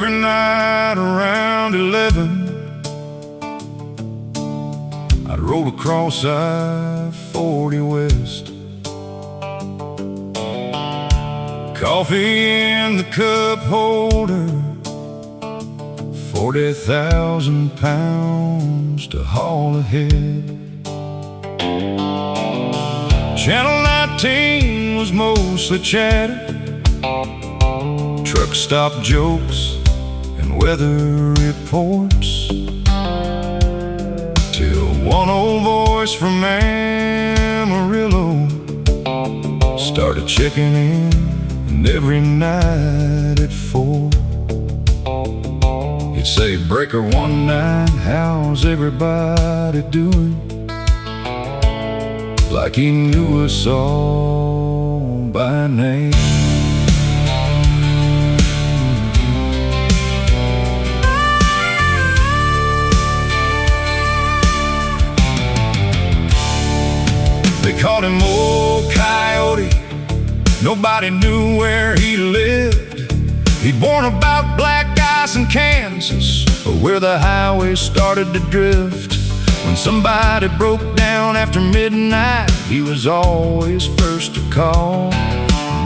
Every night around 11, I'd roll across I-40 West. Coffee in the cup holder, 40,000 pounds to haul ahead. Channel 19 was mostly chatter, truck stop jokes and weather reports, till one old voice from Amarillo started checking in, and every night at 4 he'd say, "Breaker 19, how's everybody doing?" Like he knew us all by name. They called him Old Coyote, nobody knew where he lived. He'd born about black ice in Kansas, where the highway started to drift. When somebody broke down after midnight, he was always first to call.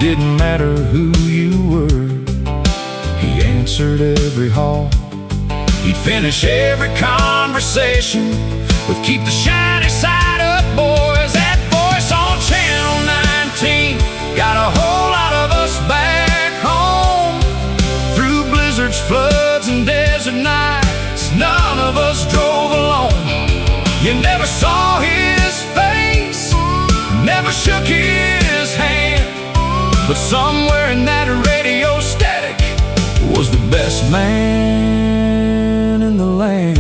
Didn't matter who you were, he answered every call. He'd finish every conversation with, "Keep the shiny side up, boys." That voice on Channel 19 got a whole lot of us back home. Through blizzards, floods, and desert nights, none of us drove alone. You never saw his face, never shook his hand, but somewhere in that radio static was the best man in the land.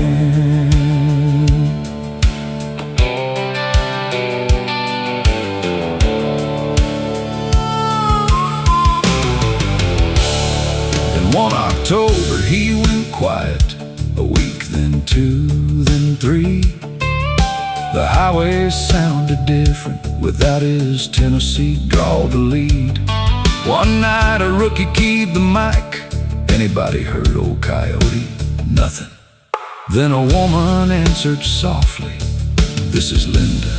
In one October he went quiet, a week, then 2, then 3. The highway sounded different without his Tennessee drawl to lead. One night a rookie keyed the mic. Anybody heard Old Coyote? Nothing. Then a woman answered softly, "This is Linda.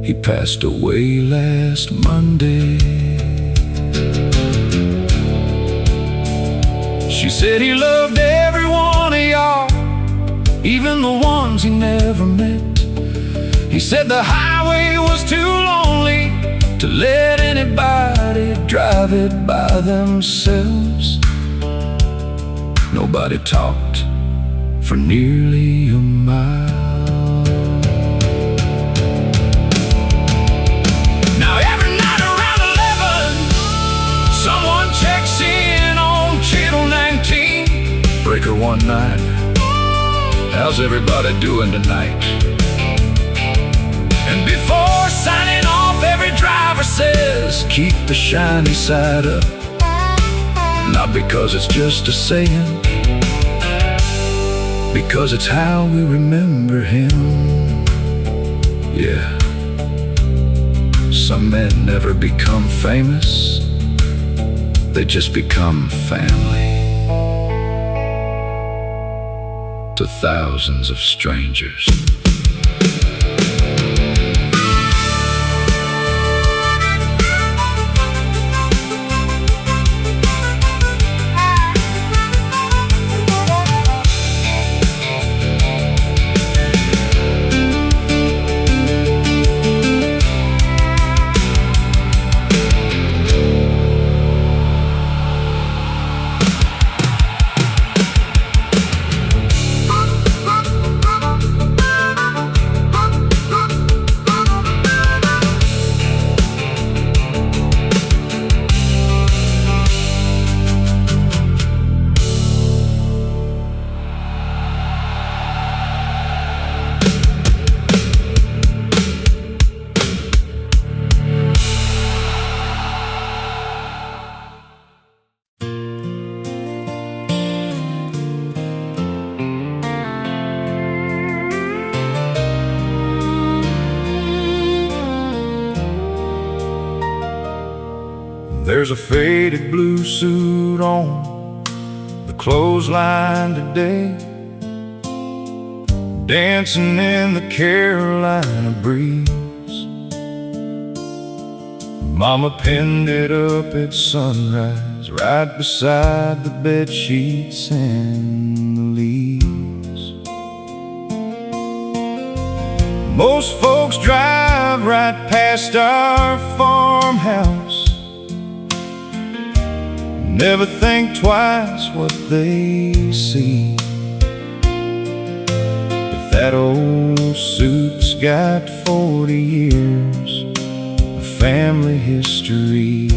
He passed away last Monday." She said he loved every one of y'all, even the ones he never met. He said the highway was too lonely to let anybody drive it by themselves. Nobody talked for nearly a mile. Now every night around 11, someone checks in on Channel 19. Breaker 19, how's everybody doing tonight? And before signing off, every driver says, "Keep the shiny side up." Not because it's just a saying, because it's how we remember him. Yeah, some men never become famous, they just become family to thousands of strangers. There's a faded blue suit on clothesline today, dancing in the Carolina breeze. Mama pinned it up at sunrise, right beside the bed sheets and the leaves. Most folks drive right past our farmhouse, never think twice what they see. But that old suit's got 40 years of family history.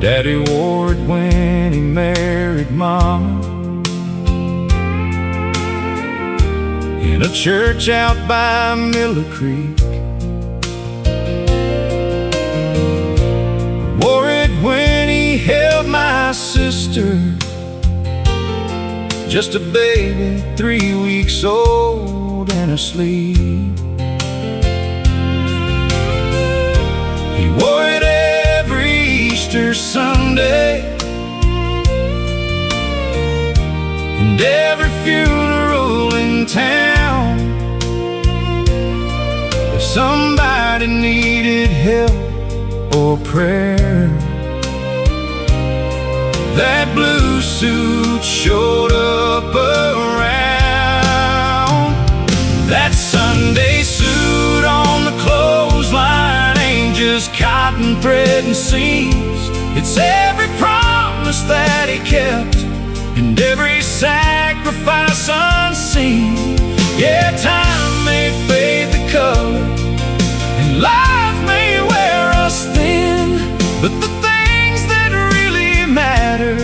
Daddy wore it when he married Mama, in a church out by Miller Creek. Wore it when he held my sister, just a baby, 3 weeks old, and asleep. He wore it every Easter Sunday, and every funeral in town. If somebody needed help or prayer, that blue suit showed up around. That Sunday suit on the clothesline ain't just cotton thread and seams. It's every promise that he kept and every sacrifice unseen. Yeah, time may fade the color and life may wear us thin, but the things that really matter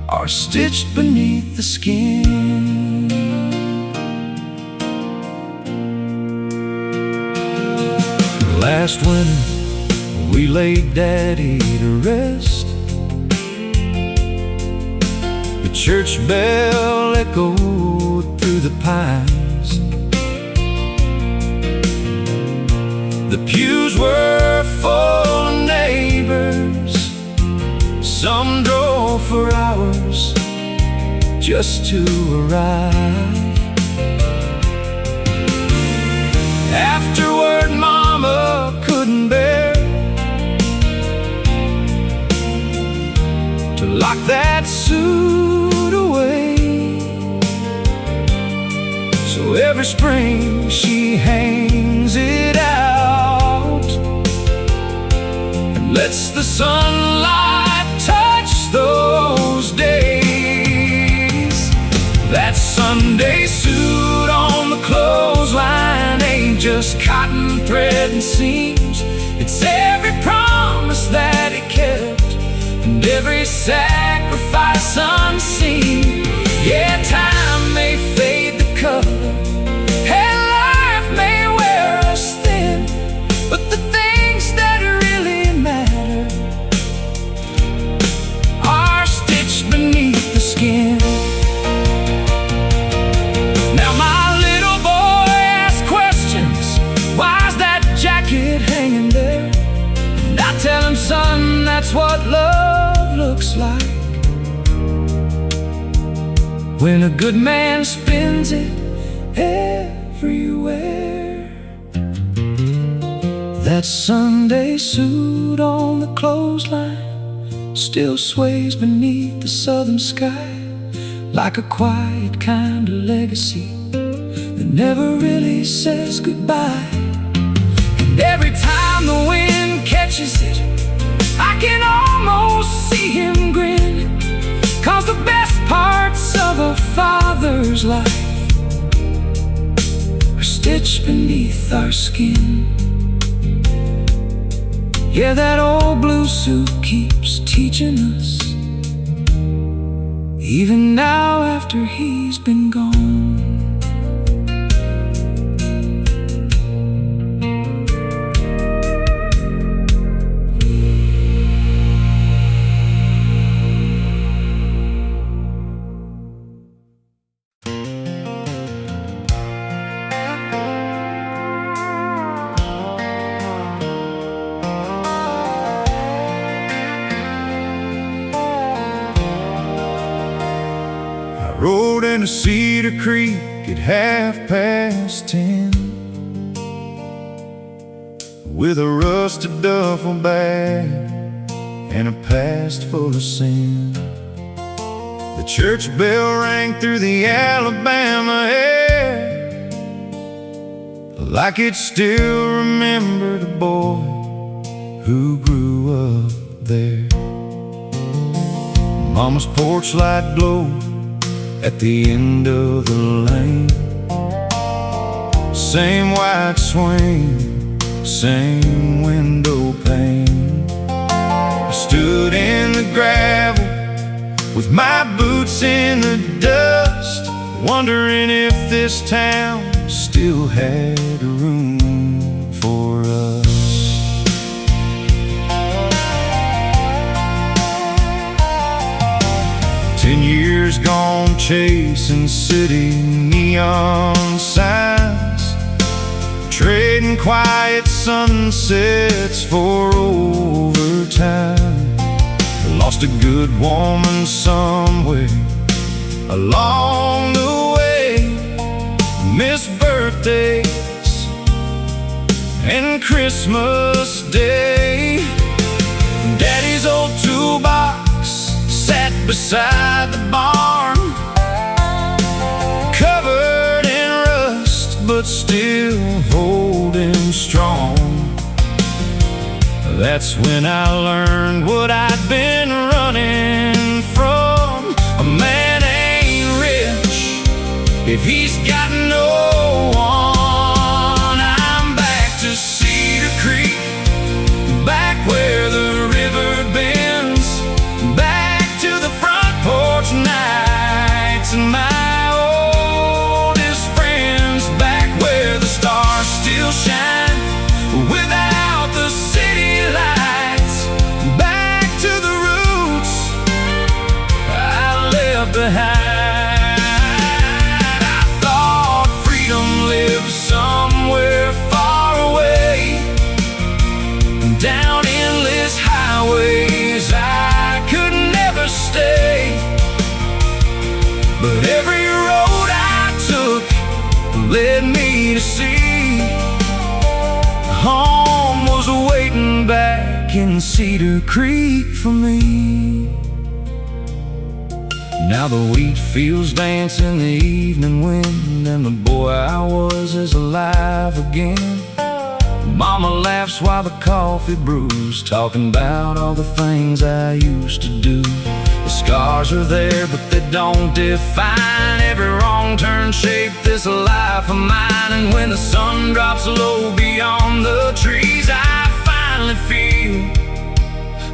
are stitched beneath the skin. Last winter we laid Daddy to rest. The church bell echoed through the pines. The pews were full of neighbors. Some drove for hours just to arrive. Afterward, Mama couldn't bear to lock that suit away. So every spring she hangs it out and lets the sunlight touch those days. That Sunday suit on the clothesline ain't just cotton thread and seams. It's every promise that he kept and every sacrifice unseen. Yeah, time may fade the color and life may wear us thin, but the things that really matter are stitched beneath the skin. Now my little boy asks questions, why's that jacket hanging there? And I tell him, son, that's what love looks like when a good man spins it everywhere. That Sunday suit on the clothesline still sways beneath the southern sky, like a quiet kind of legacy that never really says goodbye. And every time the wind catches it, I can almost see him grin, 'cause the best parts of a father's life are stitched beneath our skin. Yeah, that old blue suit keeps teaching us, even now after he's been gone. Rode into Cedar Creek at 10:30 with a rusted duffel bag and a past full of sin. The church bell rang through the Alabama air like it still remembered a boy who grew up there. Mama's porch light glowed at the end of the lane. Same white swing, same window pane. I stood in the gravel with my boots in the dust, wondering if this town still had room for us. 10 years gone chasing city neon signs, trading quiet sunsets for overtime. Lost a good woman somewhere along the way. Missed birthdays and Christmas Day. Daddy's old toolbox sat beside the barn, covered in rust but still holding strong. That's when I learned what I'd been running from. A man ain't rich if he's got no one. I'm back to Cedar Creek, back where the river bends, back to the front porch nights and my oldest friends, back where the stars still shine without the city lights, back to the roots I left behind. I thought freedom lived somewhere far away, down endless highways I could never stay. But every road I took led me to see home was waiting back in Cedar Creek for me. Now the wheat fields dance in the evening wind, and the boy I was is alive again. Mama laughs while the coffee brews, talking about all the things I used to do. The scars are there, but they don't define every wrong turn shaped this life of mine. And when the sun drops low beyond the trees, I finally feel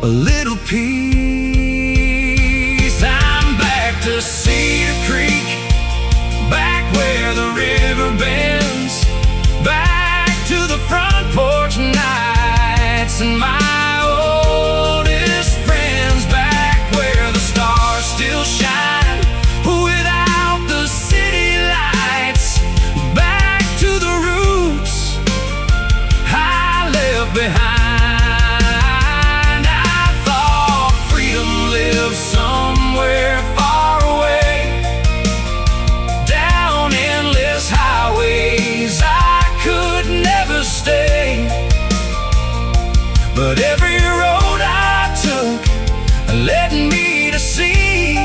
a little peace. I'm back to Cedar Creek, back where the river bends, back to the front porch nights and my oldest friends, back where the stars still shine without the city lights, back to the roots I left behind. I thought freedom lived somewhere far away, down endless highways I could never stay. But every road I took led me to see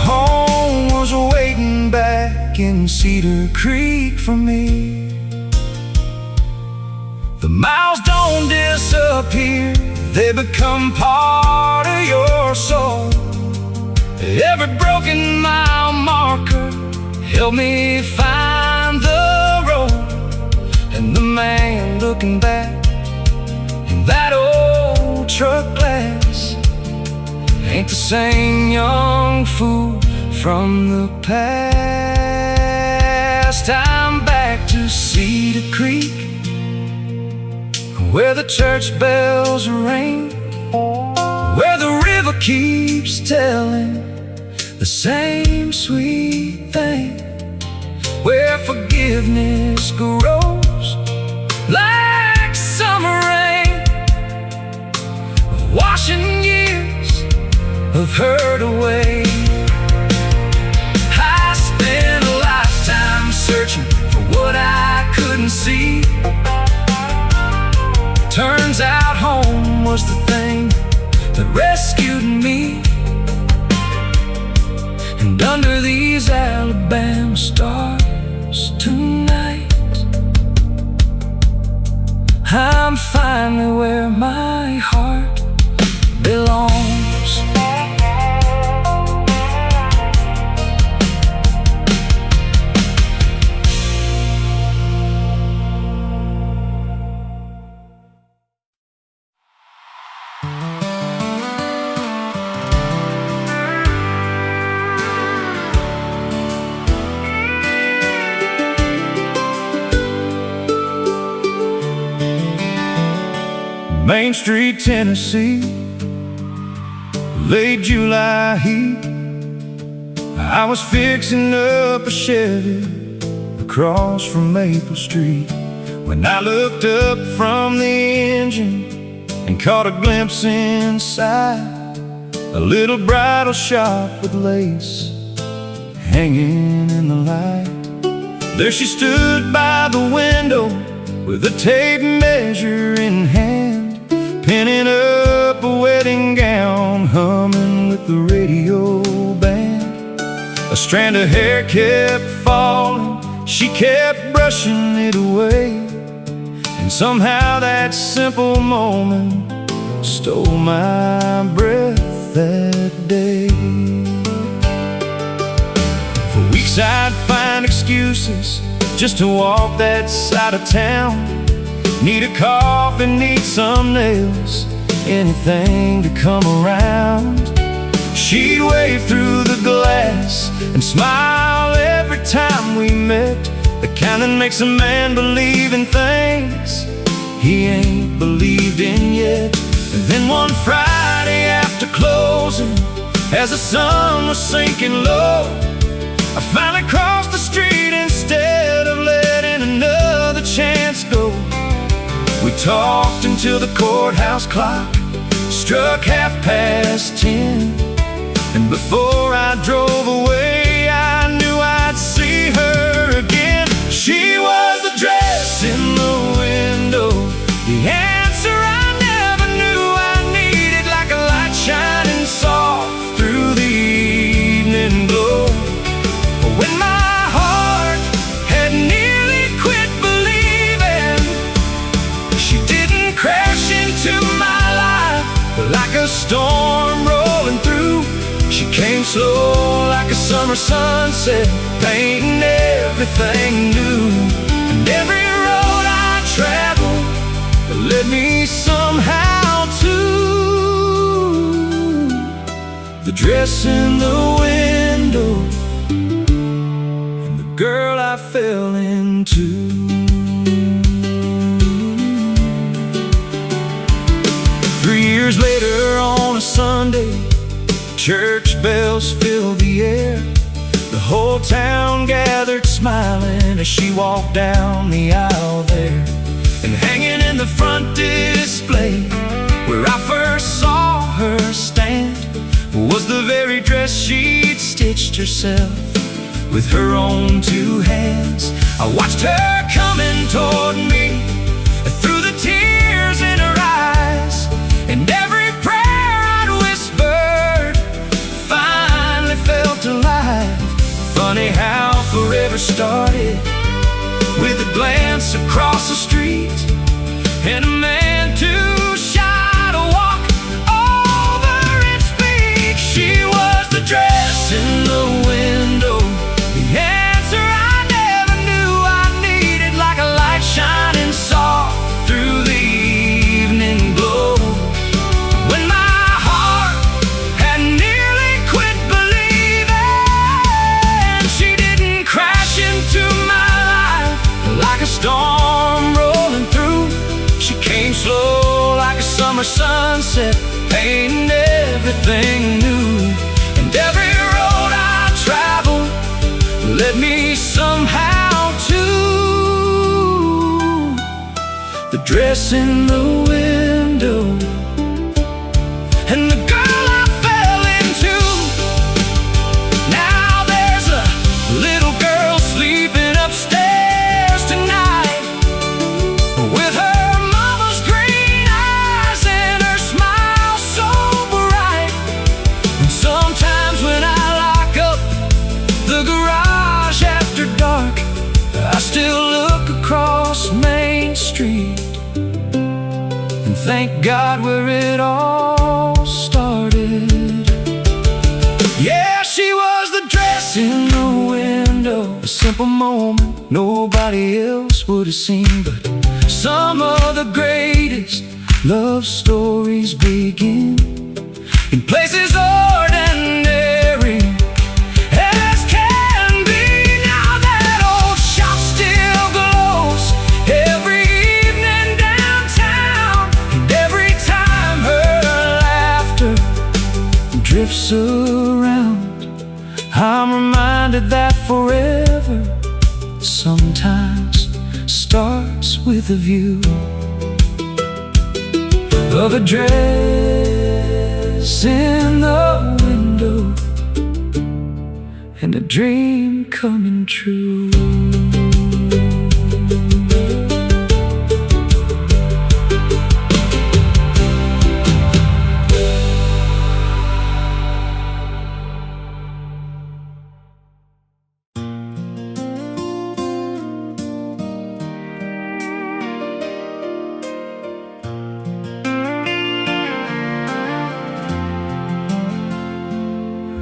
home was waiting back in Cedar Creek for me. The miles don't disappear, they become part of your soul. Every broken mile marker helped me find the road. And the man looking back in that old truck glass ain't the same young fool from the past. I'm back to Cedar Creek, where the church bells ring, where the river keeps telling the same sweet thing, where forgiveness grows like summer rain, washing years of hurt away. see. Turns out home was the thing that rescued me. And under these Alabama stars tonight, I'm finally where my heart belongs. Main Street, Tennessee, late July heat. I was fixing up a Chevy across from Maple Street when I looked up from the engine and caught a glimpse inside a little bridal shop with lace hanging in the light. There she stood by the window with a tape measure in hand, pinning up a wedding gown, humming with the radio band. A strand of hair kept falling, she kept brushing it away, and somehow that simple moment stole my breath that day. For weeks I'd find excuses just to walk that side of town. Need a coffee, need some nails, anything to come around. She'd wave through the glass and smile every time we met, the kind that makes a man believe in things he ain't believed in yet. And then one Friday after closing, as the sun was sinking low, I finally crossed the street instead of letting another chance go. We talked until the courthouse clock struck 10:30, and before I drove away, I knew I'd see her again. She was the dress in the window, the answer I never knew I needed, like a light shining soft through the evening glow. When my heart had nearly quit believing, she didn't crash into my life like a storm rolling through. She came slow like a summer sunset, painting everything new. And every road I traveled led me somehow to the dress in the window and the girl I fell into. 3 years later on a Sunday, church bells filled the air. The whole town gathered smiling as she walked down the aisle there. And hanging in the front display, where I first saw her stand, was the very dress she'd stitched herself with her own two hands. I watched her coming toward me through the tears in her eyes, and every prayer I'd whispered finally felt alive. Funny how forever started with a glance across the street and a man too shy to walk over and speak. She was the dress in the window, the answer I never knew I needed, like a light shining soft through the evening glow. When my heart had nearly quit believing, she didn't crash into my life like a storm rolling through. She came slow like a summer sunset, painting everything new. And every road I traveled led me somehow to the dress in the window and the girl I fell into. Now there's a little girl sleeping upstairs tonight, God, where it all started. Yeah, she was the dress in the window, a simple moment nobody else would have seen. But some of the greatest love stories begin in places ordinary as can be. Now that old shop still glows every evening downtown, and every time her laughter drifts around, I'm reminded that forever sometimes starts with a view of a dress in the window and a dream coming true.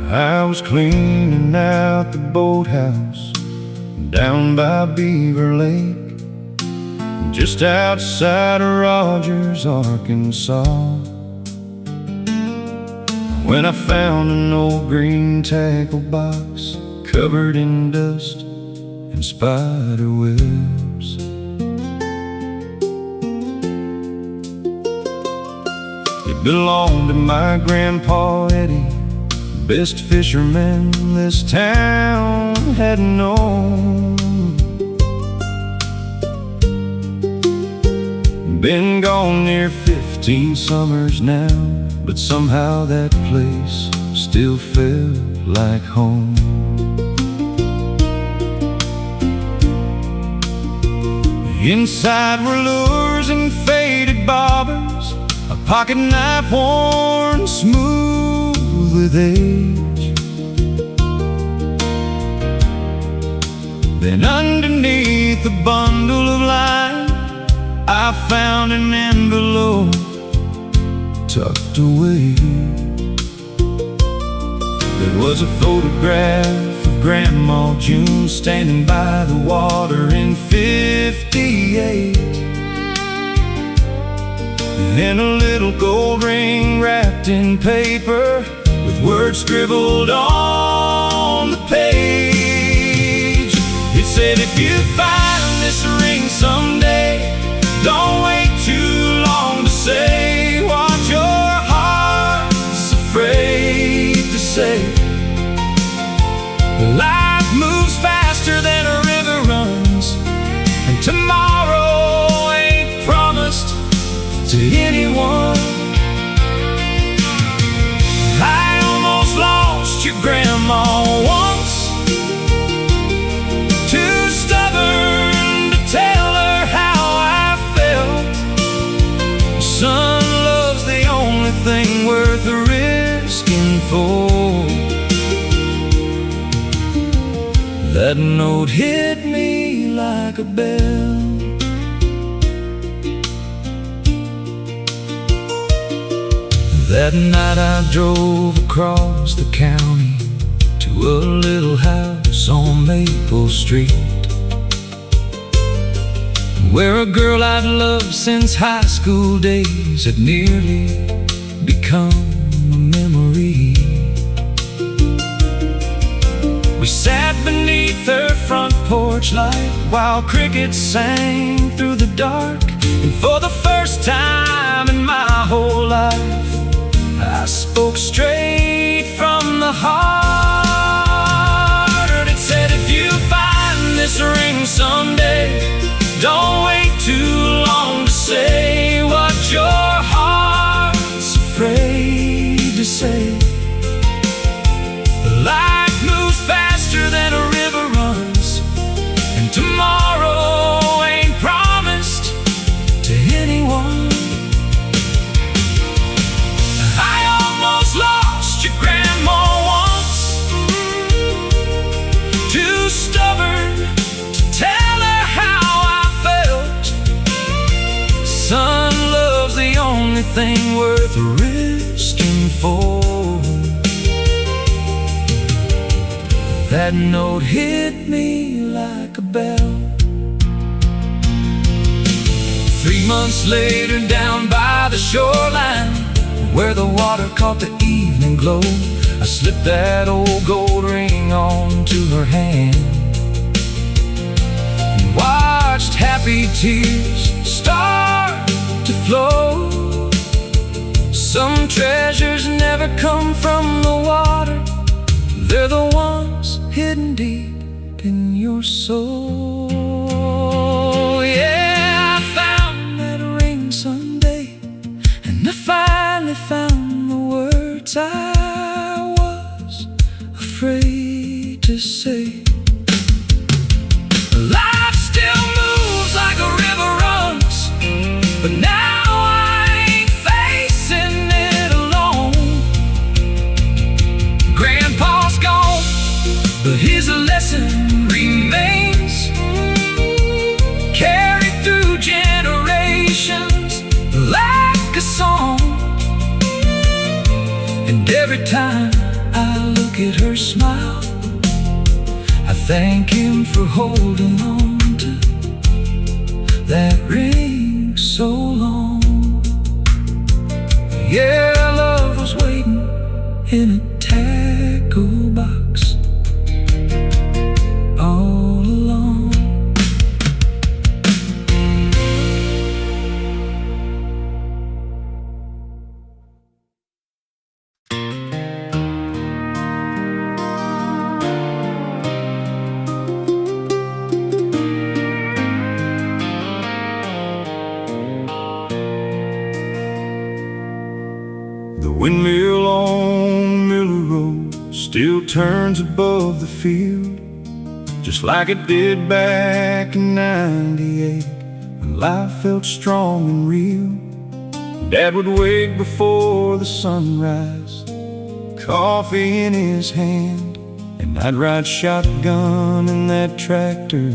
I was cleaning out the boathouse down by Beaver Lake, just outside of Rogers, Arkansas, when I found an old green tackle box covered in dust and spider webs. It belonged to my grandpa Eddie, best fisherman this town had known. Been gone near 15 summers now, but somehow that place still felt like home. Inside were lures and faded bobbers, a pocket knife worn smooth with age. Then underneath a bundle of line, I found an envelope tucked away. There was a photograph of Grandma June standing by the water in '58, and a little gold ring wrapped in paper with words scribbled on the page. It said, if you find this ring someday, don't wait too long to say what your heart's afraid to say. Life moves faster than a river runs, and tomorrow ain't promised to anyone. I almost lost your grandma once, too stubborn to tell her how I felt. Son, love's the only thing worth risking for. That note hit me like a bell. That night I drove across the county to a little house on Maple Street, where a girl I'd loved since high school days had nearly become a memory. We sat beneath her front porch light while crickets sang through the dark, and for the first time in my whole life I spoke straight from the heart. And it said, if you find this ring someday, don't wait too long to say what your heart's afraid to say. Life moves faster than a river runs, and tomorrow ain't promised to anyone. Lost your grandma once, too stubborn to tell her how I felt. Son, love's the only That note hit me like a bell. 3 months later, down by the shoreline, where the water caught the evening glow, I slipped that old gold ring onto her hand and watched happy tears start to flow. Some treasures never come from the water, they're the ones hidden deep in your soul. Yeah, I found that ring someday, and I finally found the words I was afraid to say. Life still moves like a river runs, but now I ain't facing it alone. Grandpa's gone, but his lesson remains, carried through generations like a song. And every time I look at her smile, I thank him for holding on to that ring so long. Yeah, love was waiting in a tackle box all along. The windmill on Miller Road still turns above the field, just like it did back in '98, when life felt strong and real. Dad would wake before the sunrise, coffee in his hand, and I'd ride shotgun in that tractor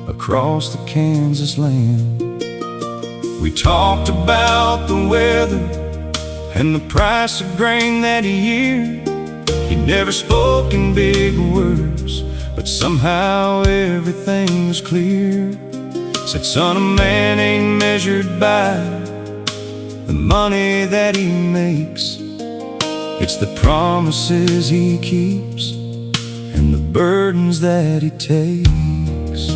across the Kansas land. We talked about the weather and the price of grain that year. He never spoke in big words, but somehow everything was clear. Said, son, a man ain't measured by the money that he makes, it's the promises he keeps and the burdens that he takes.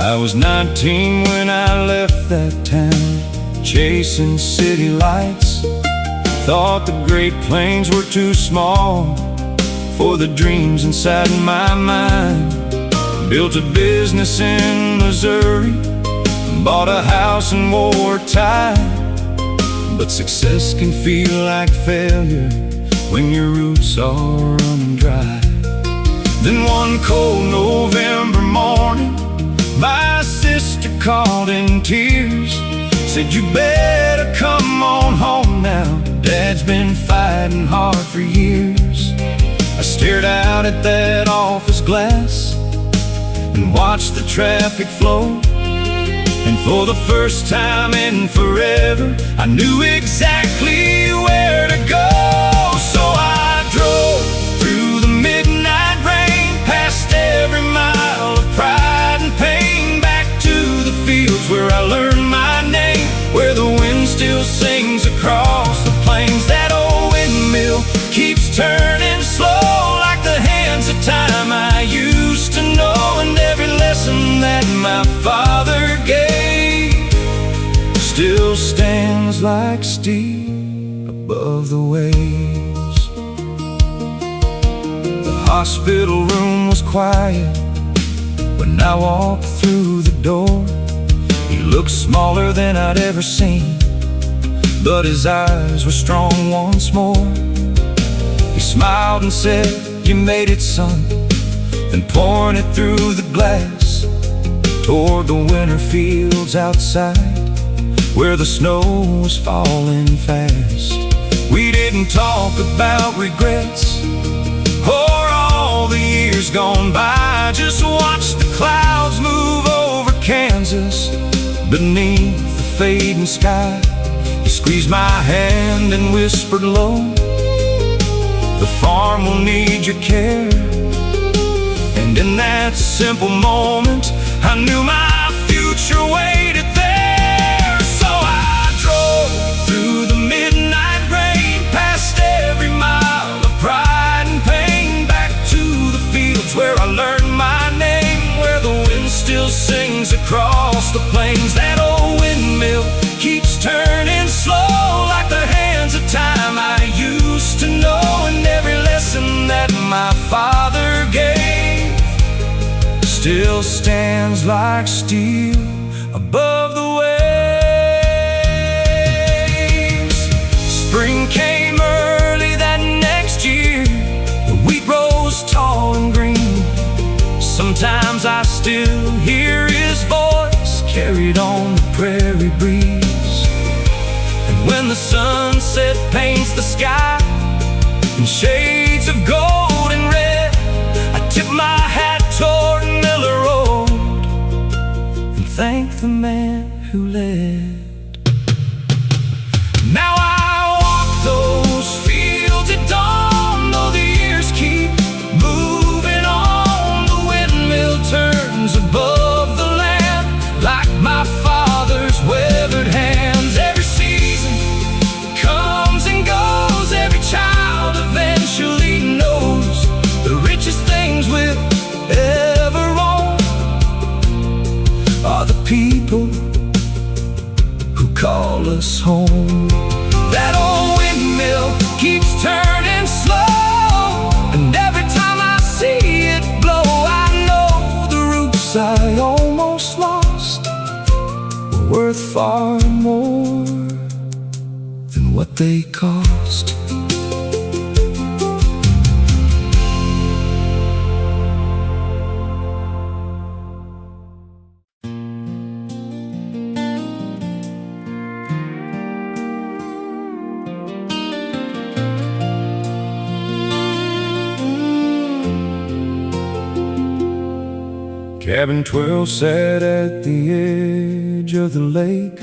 I was 19 when I left that town, chasing city lights. Thought the Great Plains were too small for the dreams inside my mind. Built a business in Missouri, bought a house in wartime. But success can feel like failure when your roots are running dry. Then one cold November morning, my sister called in tears, said, you better come on home now, Dad's been fighting hard for years. I stared out at that office glass and watched the traffic flow, and for the first time in forever, I knew exactly where to go. So I drove through the midnight rain, past every mile of pride and pain, back to the fields where I learned my name, where the wind still sings across the plains. That old windmill keeps turning slow, like the hands of time I used to know. And every lesson that my father gave still stands like steel above the waves. The hospital room was quiet when I walked through the door. He looked smaller than I'd ever seen, but his eyes were strong once more. He smiled and said, you made it, son, then pointed through the glass toward the winter fields outside, where the snow was falling fast. We didn't talk about regrets or all the years gone by, just watched the clouds move over Kansas beneath the fading sky. He squeezed my hand and whispered low, the farm farm will need your care. And in that simple moment, I knew my future waited there. So I drove through the midnight rain, past every mile of pride and pain, back to the fields where I learned my name, where the wind still sings across the plains. That old windmill keeps turning slow, like the hands of time I used to know. And every lesson that my father gave still stands like steel above the waves. Spring came early that next year, the wheat rose tall and green. Sometimes I still hear his voice carried on the prairie breeze. And when the sunset paints the sky in shades of gold and red, I tip my hat toward Miller Road and thank the man who led. Now I walk those fields at dawn, though the years keep moving on. The windmill turns above the land like my father's weathered hands. Every season comes and goes, every child eventually knows the richest things we'll ever own are the people who call us home. That old windmill keeps turning slow, and every time I see it blow, I know the roots I almost lost were worth far more than what they cost. Cabin 12 sat at the edge of the lake,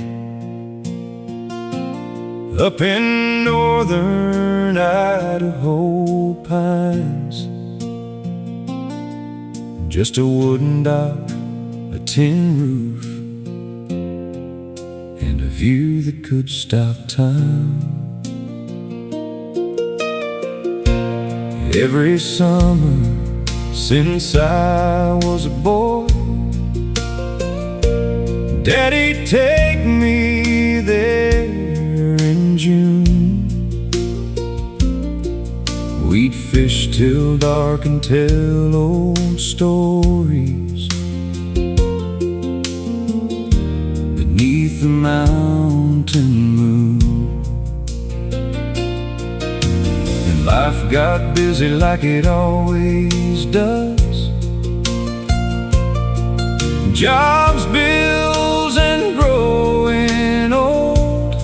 up in northern Idaho pines. Just a wooden dock, a tin roof, and a view that could stop time. Every summer since I was a boy, Daddy'd take me there in June. We'd fish till dark and tell old stories beneath the mountain moon. And life got busy like it always does. Jobs, bills, and growing old.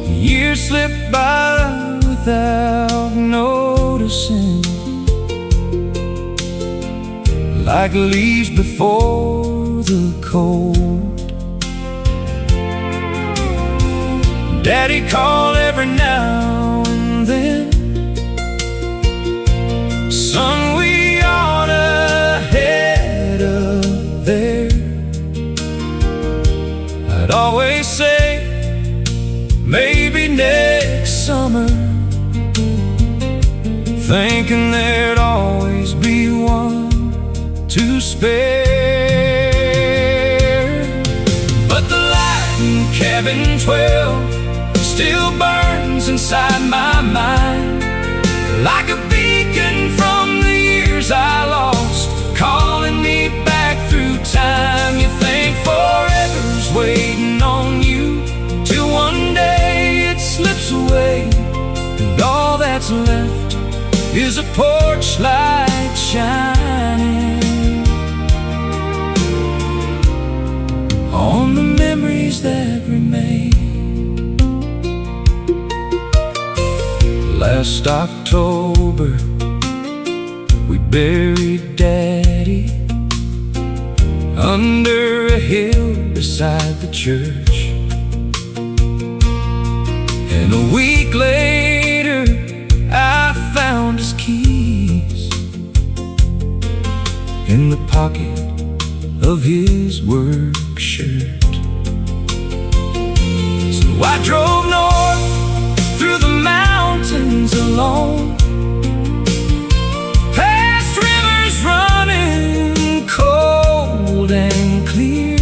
Years slip by without noticing, like leaves before the cold. Daddy called every now and then, son, we oughta head up there. I'd always say, maybe next summer, thinking there'd always be one to spare. But the light in cabin 12 still burns inside my mind, like a beacon from the years I lost, calling me back through time. You think forever's waiting on you, till one day it slips away, and all that's left is a porch light shining on the memories that remain. Last October, we buried Daddy under a hill beside the church. And a week later, pocket of his work shirt. So I drove north through the mountains alone, past rivers running cold and clear.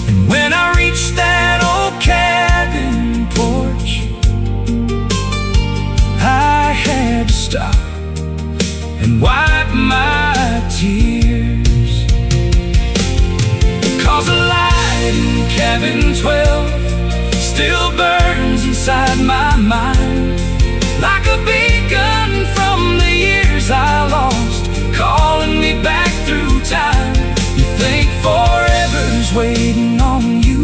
And when I reached that old cabin porch, I had to stop and wipe my tears, 'cause a light in cabin 12 still burns inside my mind, like a beacon from the years I lost, calling me back through time. You think forever's waiting on you,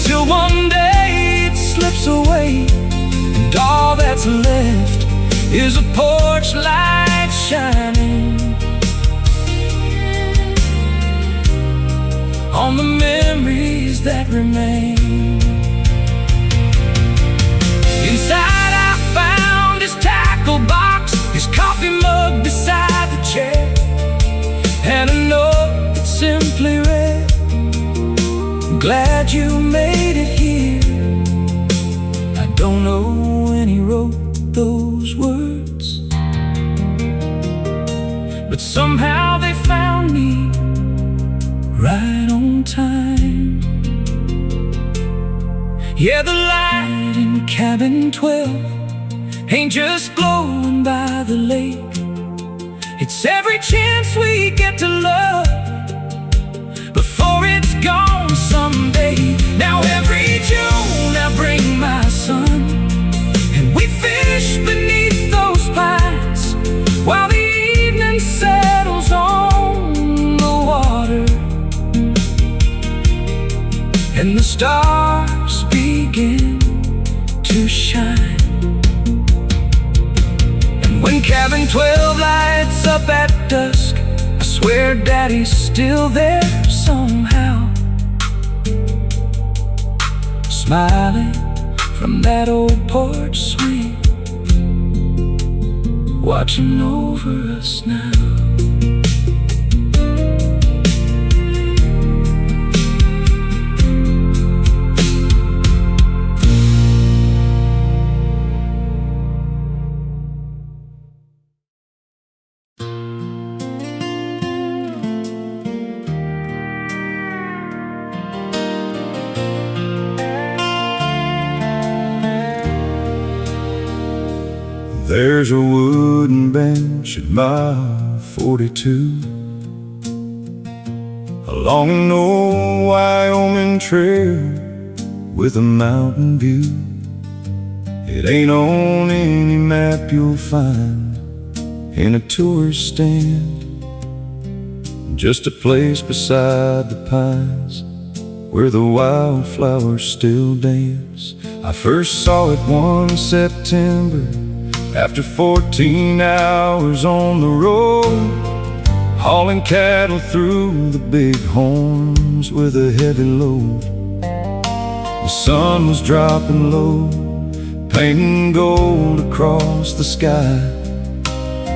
till one day it slips away, and all that's left is a porch light shining on the memories that remain. Inside I found his tackle box, his coffee mug beside the chair, and a note that simply read, "Glad you made it here." I don't know when he wrote those words, but somehow they found me right on time. Yeah, the light in cabin 12 ain't just glowing by the lake, it's every chance we get to love before it's gone someday. Now every June I bring my son, and we fish beneath those pines while the evening settles on the water and the stars begin to shine. And when cabin 12 lights up at dusk, I swear Daddy's still there somehow, smiling from that old porch swing, watching over us now. There's a wooden bench at mile 42 along an old Wyoming trail with a mountain view. It ain't on any map you'll find in a tourist stand, just a place beside the pines where the wildflowers still dance. I first saw it one September after 14 hours on the road, hauling cattle through the bighorns with a heavy load. The sun was dropping low, painting gold across the sky,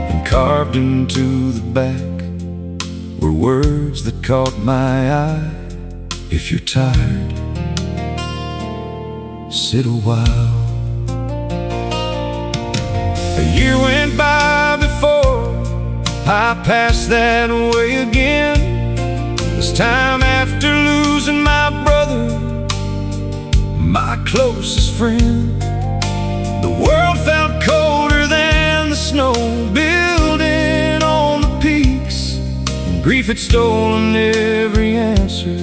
and carved into the back were words that caught my eye. If you're tired, sit a while. A year went by before I passed that way again, this time after losing my brother, my closest friend. The world felt colder than the snow building on the peaks, and grief had stolen every answer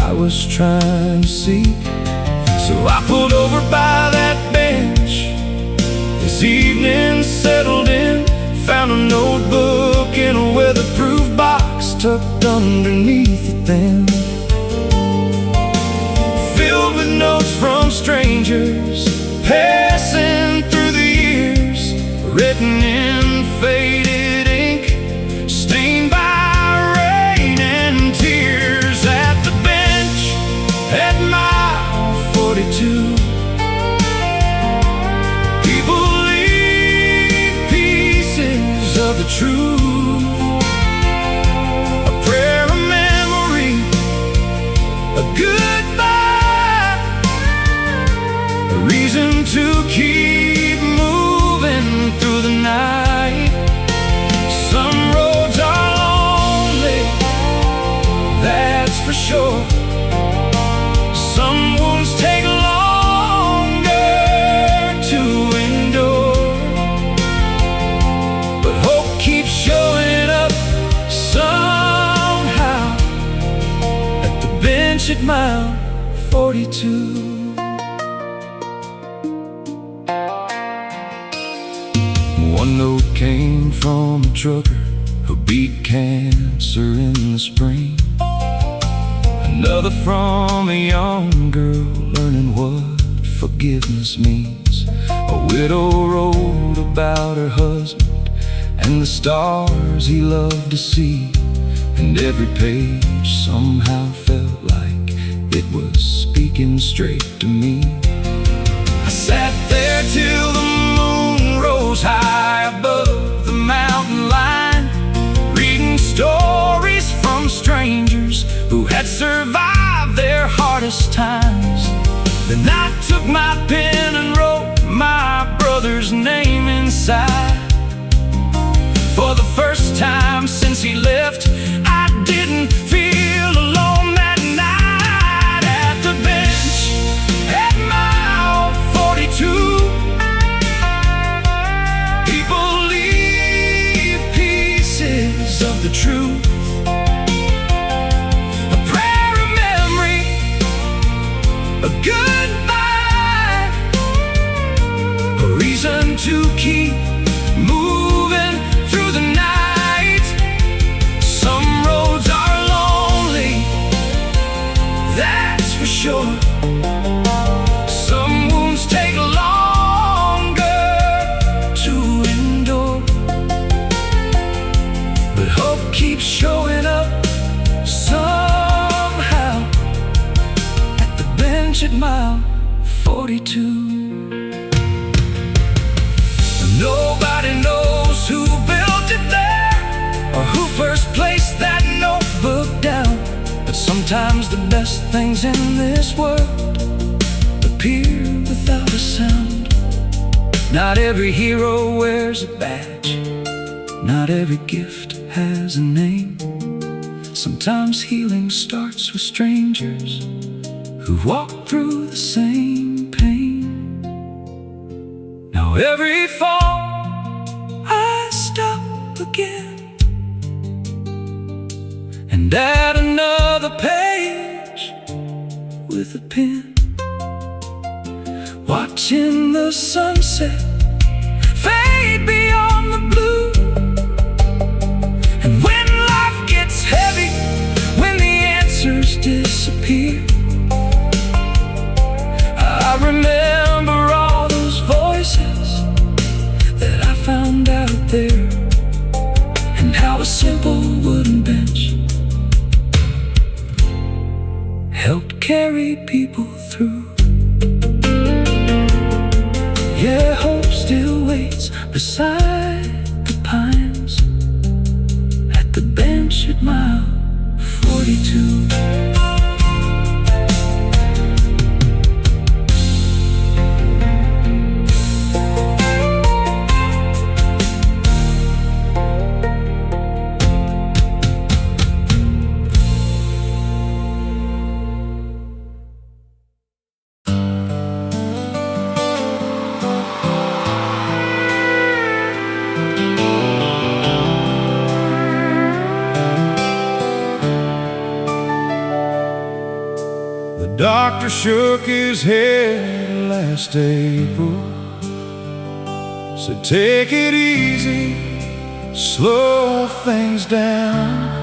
I was trying to seek. So I pulled over by that bench as evening settled in, found a notebook in a weatherproof box tucked underneath it then, filled with notes from strangers passing through the years, written in faded ink, stained by rain and tears. At the bench at mile 42, people leave pieces of the truth to keep moving through the night. Some roads are lonely, that's for sure. Some wounds take longer to endure, but hope keeps showing up somehow at the bench at mile 42. One note came from a trucker who beat cancer in the spring. Another from a young girl learning what forgiveness means. A widow wrote about her husband and the stars he loved to see. And every page somehow felt like it was speaking straight to me. I sat there till the moon rose high above the mountain line, reading stories from strangers who had survived their hardest times. Then I took my pen and wrote my brother's name inside. For the first time since he left, I didn't feel alone that night at the bench at mile 42. People leave pieces of the truth, a prayer, a memory, a goodbye, a reason to keep moving through the night. Some roads are lonely, that's for sure. Some wounds take longer to endure, but hope keeps showing up somehow at the bench at mile 42. Nobody knows who built it there or who first placed that notebook down, but sometimes the best things in this world appear without a sound. Not every hero wears a badge, not every gift has a name. Sometimes healing starts with strangers who walk through the same pain. Now every fall I stop again and add another page with a pen, watching the sunset fade beyond the blue. And when life gets heavy, when the answers disappear, I remember all those voices that I found out there, and how a simple wooden bench helped carry people through. Yeah, hope still waits beside the pines at the bench at mile 42. The doctor shook his head last April, said take it easy, slow things down.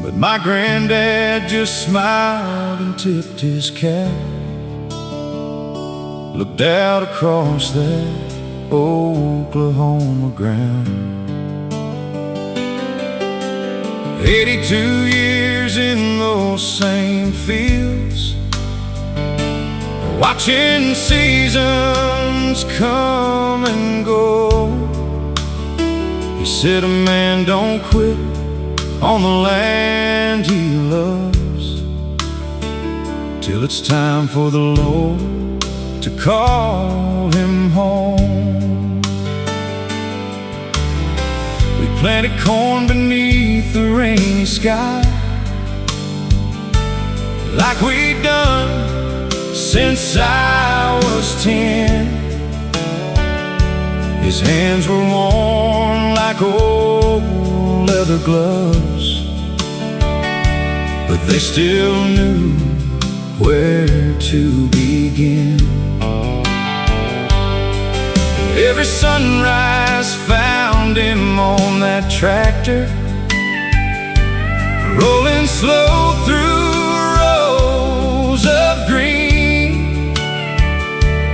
But my granddad just smiled and tipped his cap, looked out across that Oklahoma ground. 82 years in those same fields, watching seasons come and go. He said a man don't quit on the land he loves till it's time for the Lord to call him home. We planted corn beneath the rainy sky, like we'd done since I was 10. His hands were worn like old leather gloves, but they still knew where to begin. Every sunrise found him on that tractor, rolling slow through rows of green,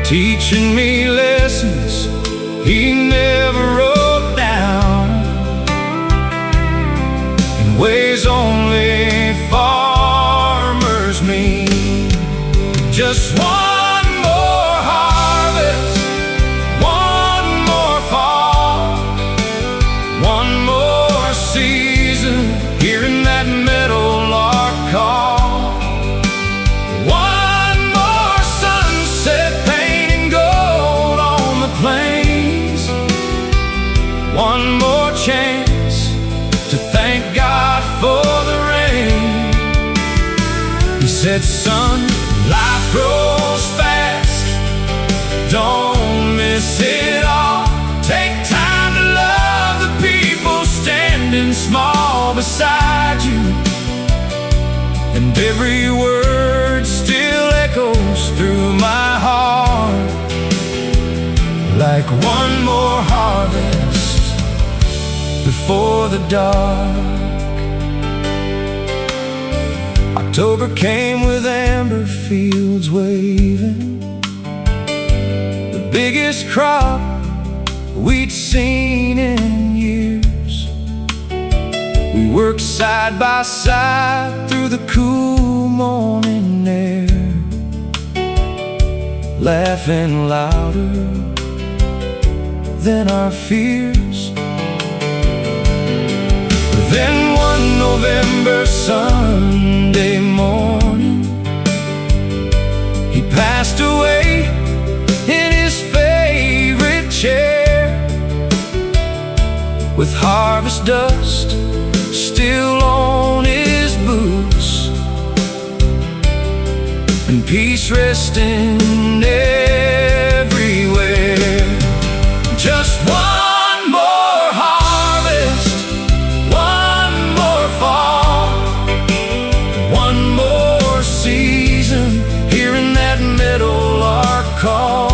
teaching me lessons he never wrote down, in ways only farmers mean. Just one more harvest, one more fall, one more season, hearing that meadowlark call. One more sunset painting gold on the plains, one more chance to thank God for the rain. He said, son, life grows fast, don't miss it all. Take time to love the people standing small beside you, and every word still echoes through my heart, like one more harvest before the dark. October came with amber fields waving, the biggest crop we'd seen in years. We worked side by side through the cool morning air, laughing louder than our fears. Then one November Sunday morning, he passed away in his favorite chair, with harvest dust still on his boots, and peace resting everywhere. Just one more harvest, one more fall, one more season, hearing that meadowlark call.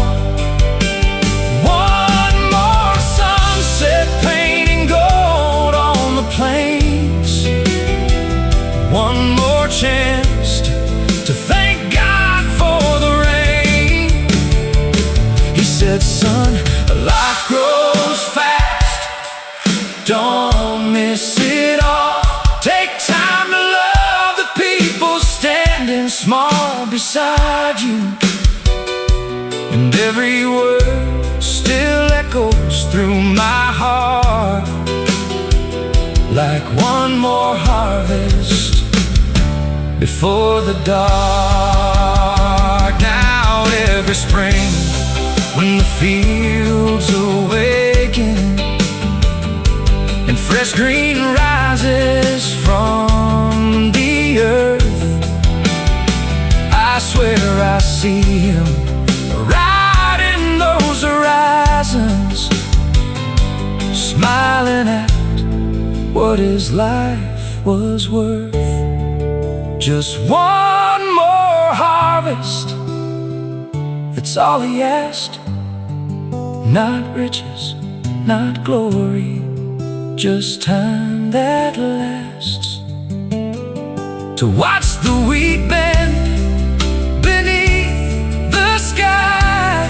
One more sunset painting gold on the plains, one more chance to thank God for the rain. He said, son, life grows fast, don't miss it all. Take time to love the people standing small beside you, and every word still echoes through my heart, like one more harvest before the dark. Now every spring, when the fields awaken and fresh green rises from the earth, I swear I see him right in those horizons, smiling at what his life was worth. Just one more harvest, that's all he asked. Not riches, not glory, just time that lasts. To watch the wheat bend beneath the sky,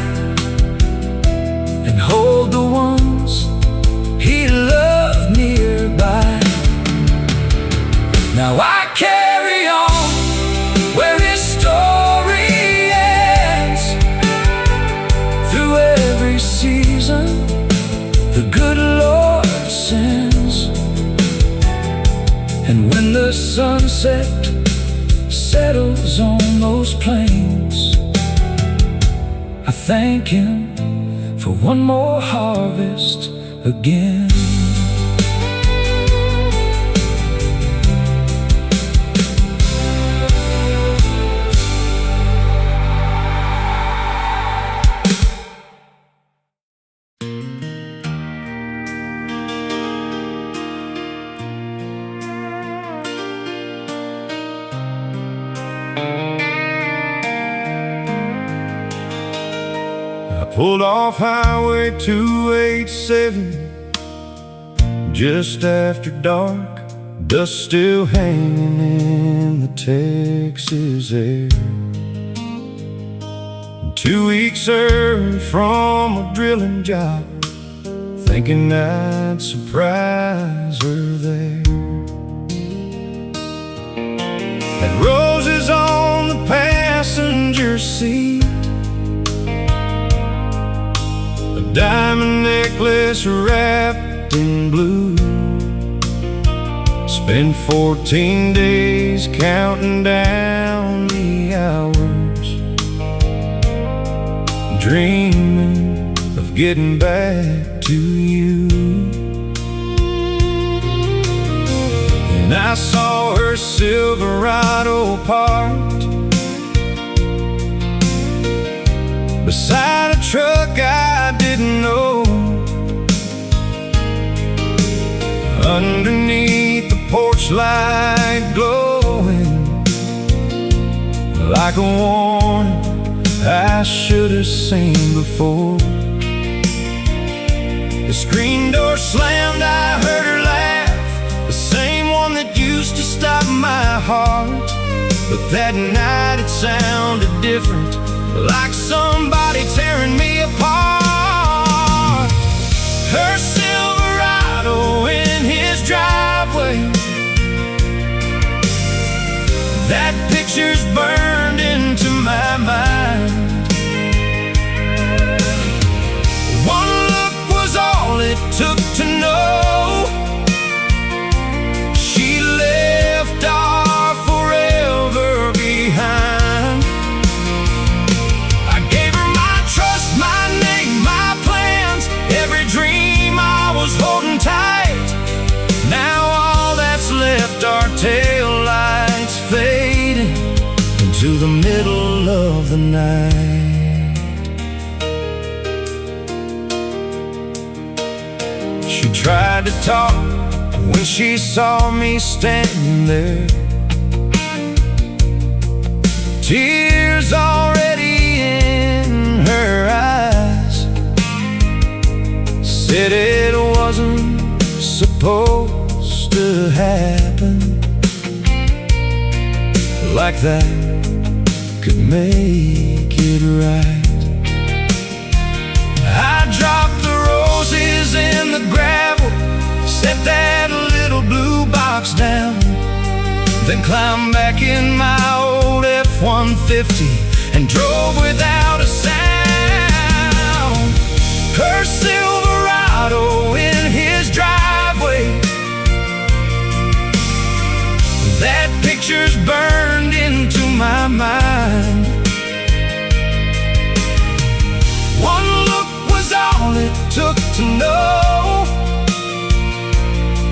and hold the ones he loved nearby. Now I carry on where his story ends. Through every season the good Lord sends, and when the sunset settles on those plains, thank him for one more harvest again. Pulled off Highway 287 just after dark, dust still hanging in the Texas air. 2 weeks early from a drilling job, thinking I'd surprise her there. Had roses on the passenger seat, diamond necklace wrapped in blue. Spent 14 days counting down the hours, dreaming of getting back to you. And I saw her Silverado parked beside a truck I didn't know. Underneath the porch light glowing like a warning I should have seen before. The screen door slammed, I heard her laugh, the same one that used to stop my heart. But that night it sounded different, like somebody tearing me apart. Her Silverado in his driveway, that picture's burned into my mind. One look was all it took to know she left our forever behind. Holding tight, now all that's left are tail lights fading into the middle of the night. She tried to talk when she saw me standing there, tears already in her eyes. Said it wasn't supposed to happen, like that could make it right. I dropped the roses in the gravel, set that little blue box down, then climbed back in my old F-150 and drove without a sound. Her Silverado in his driveway, that picture's burned into my mind. One look was all it took to know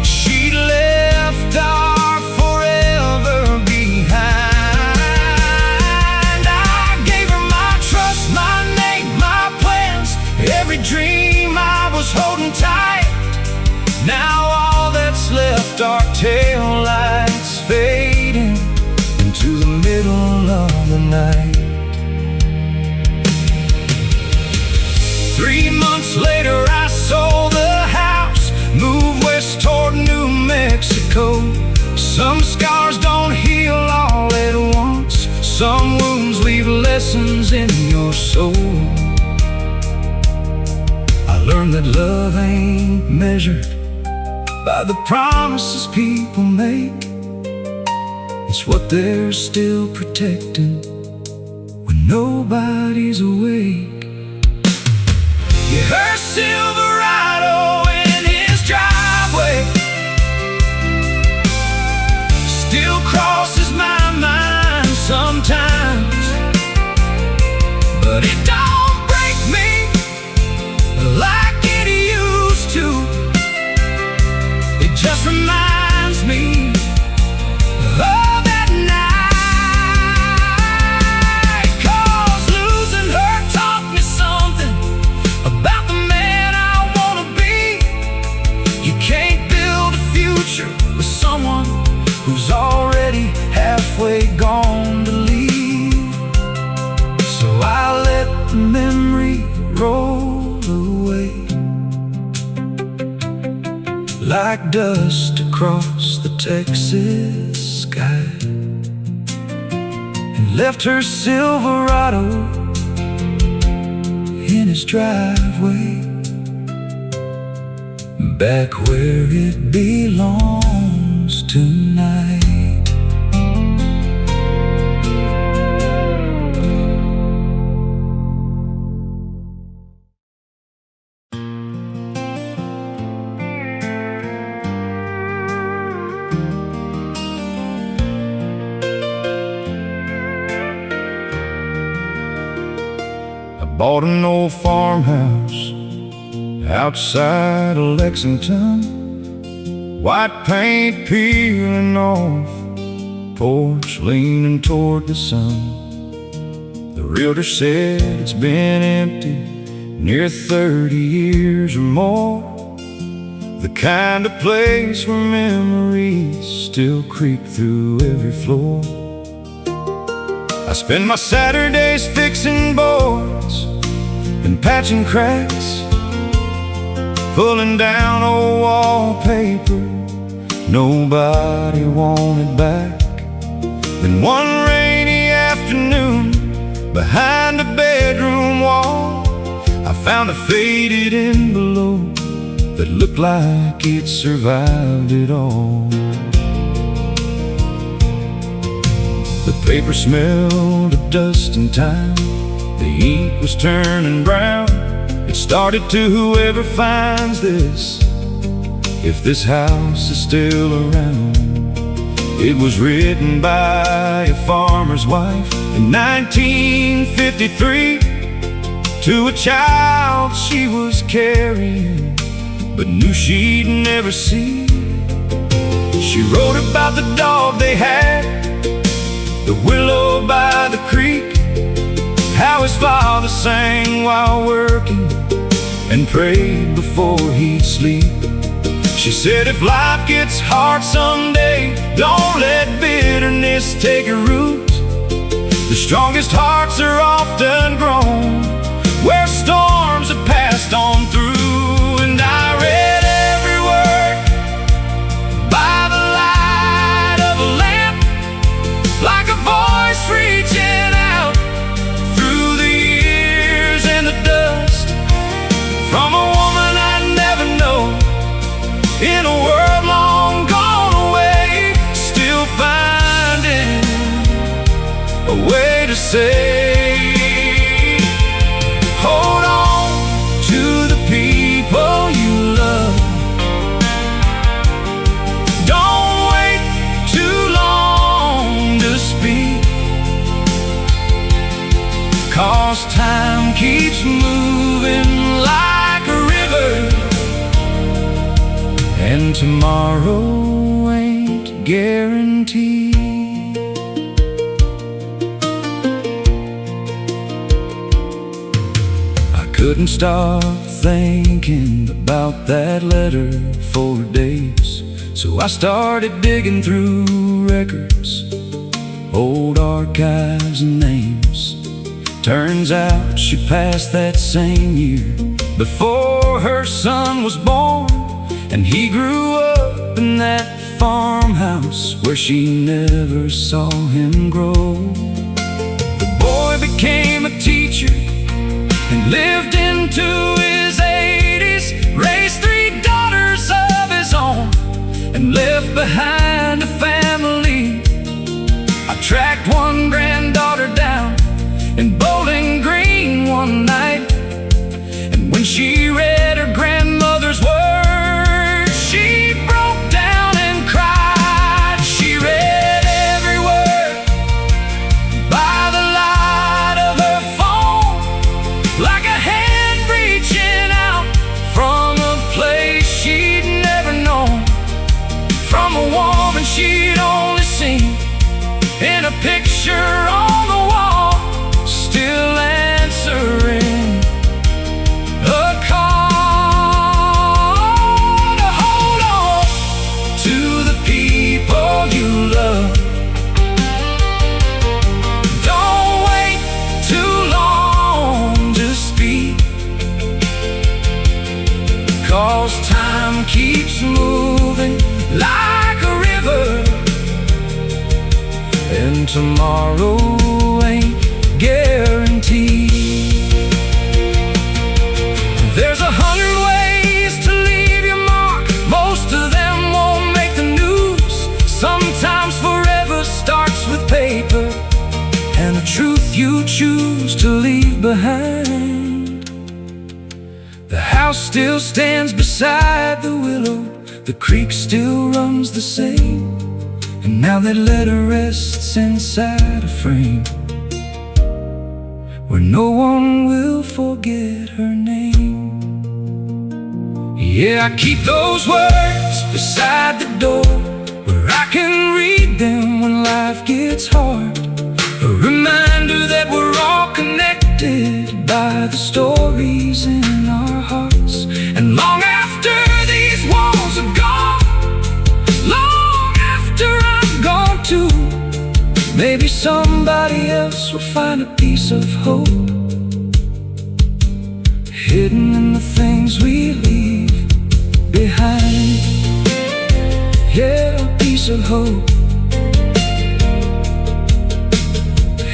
she left our forever behind. I gave her my trust, my name, my plans, every dream I was holding tight. Now all that's left are tail lights fading into the middle of the night. 3 months later I sold the house, moved west toward New Mexico. Some scars don't heal all at once, some wounds leave lessons in your soul. I learned that love ain't measured by the promises people make, it's what they're still protecting when nobody's awake. Yeah, her Silverado in his driveway still crosses my mind sometimes, but it don't break like dust across the Texas sky, and left her Silverado in his driveway, back where it belongs tonight. Bought an old farmhouse outside of Lexington, white paint peeling off, porch leaning toward the sun. The realtor said it's been empty near 30 years or more, the kind of place where memories still creep through every floor. I spend my Saturdays fixing boards and patching cracks, pulling down old wallpaper nobody wanted back. Then one rainy afternoon, behind a bedroom wall, I found a faded envelope that looked like it survived it all. The paper smelled of dust and time, the ink was turning brown. It started to whoever finds this, if this house is still around. It was written by a farmer's wife in 1953 to a child she was carrying, but knew she'd never see. She wrote about the dog they had, the willow by the creek, how his father sang while working and prayed before he'd sleep. She said if life gets hard someday, don't let bitterness take a root. The strongest hearts are often grown where storms have passed on through. And I read every word by the light of a lamp, like a voice reaching out through the years and the dust, from a woman I'd never know, in a world long gone away, still finding a way to say, hold on to the people you love. Don't wait too long to speak, 'cause time keeps moving like a river, and tomorrow ain't guaranteed. I couldn't stop thinking about that letter for days, so I started digging through records, old archives and names. Turns out she passed that same year, before her son was born, and he grew up in that farmhouse where she never saw him grow. The boy became a teacher and lived into his 80s, raised 3 daughters of his own, and left behind a family. I tracked one granddaughter down in Bowling Green one night, and when she read her grandmother's words, she broke down and cried. She read every word by the light of her phone, like a hand reaching out from a place she'd never known, from a woman tomorrow ain't guaranteed. There's 100 ways to leave your mark. Most of them won't make the news. Sometimes forever starts with paper and the truth you choose to leave behind. The house still stands beside the willow, the creek still runs the same, and now that letter rests inside a frame where no one will forget her name. Yeah, I keep those words beside the door where I can read them when life gets hard. A reminder that we're all connected by the stories in our hearts. And long after these walls are gone, long after I'm gone too, maybe somebody else will find a piece of hope hidden in the things we leave behind. Yeah, a piece of hope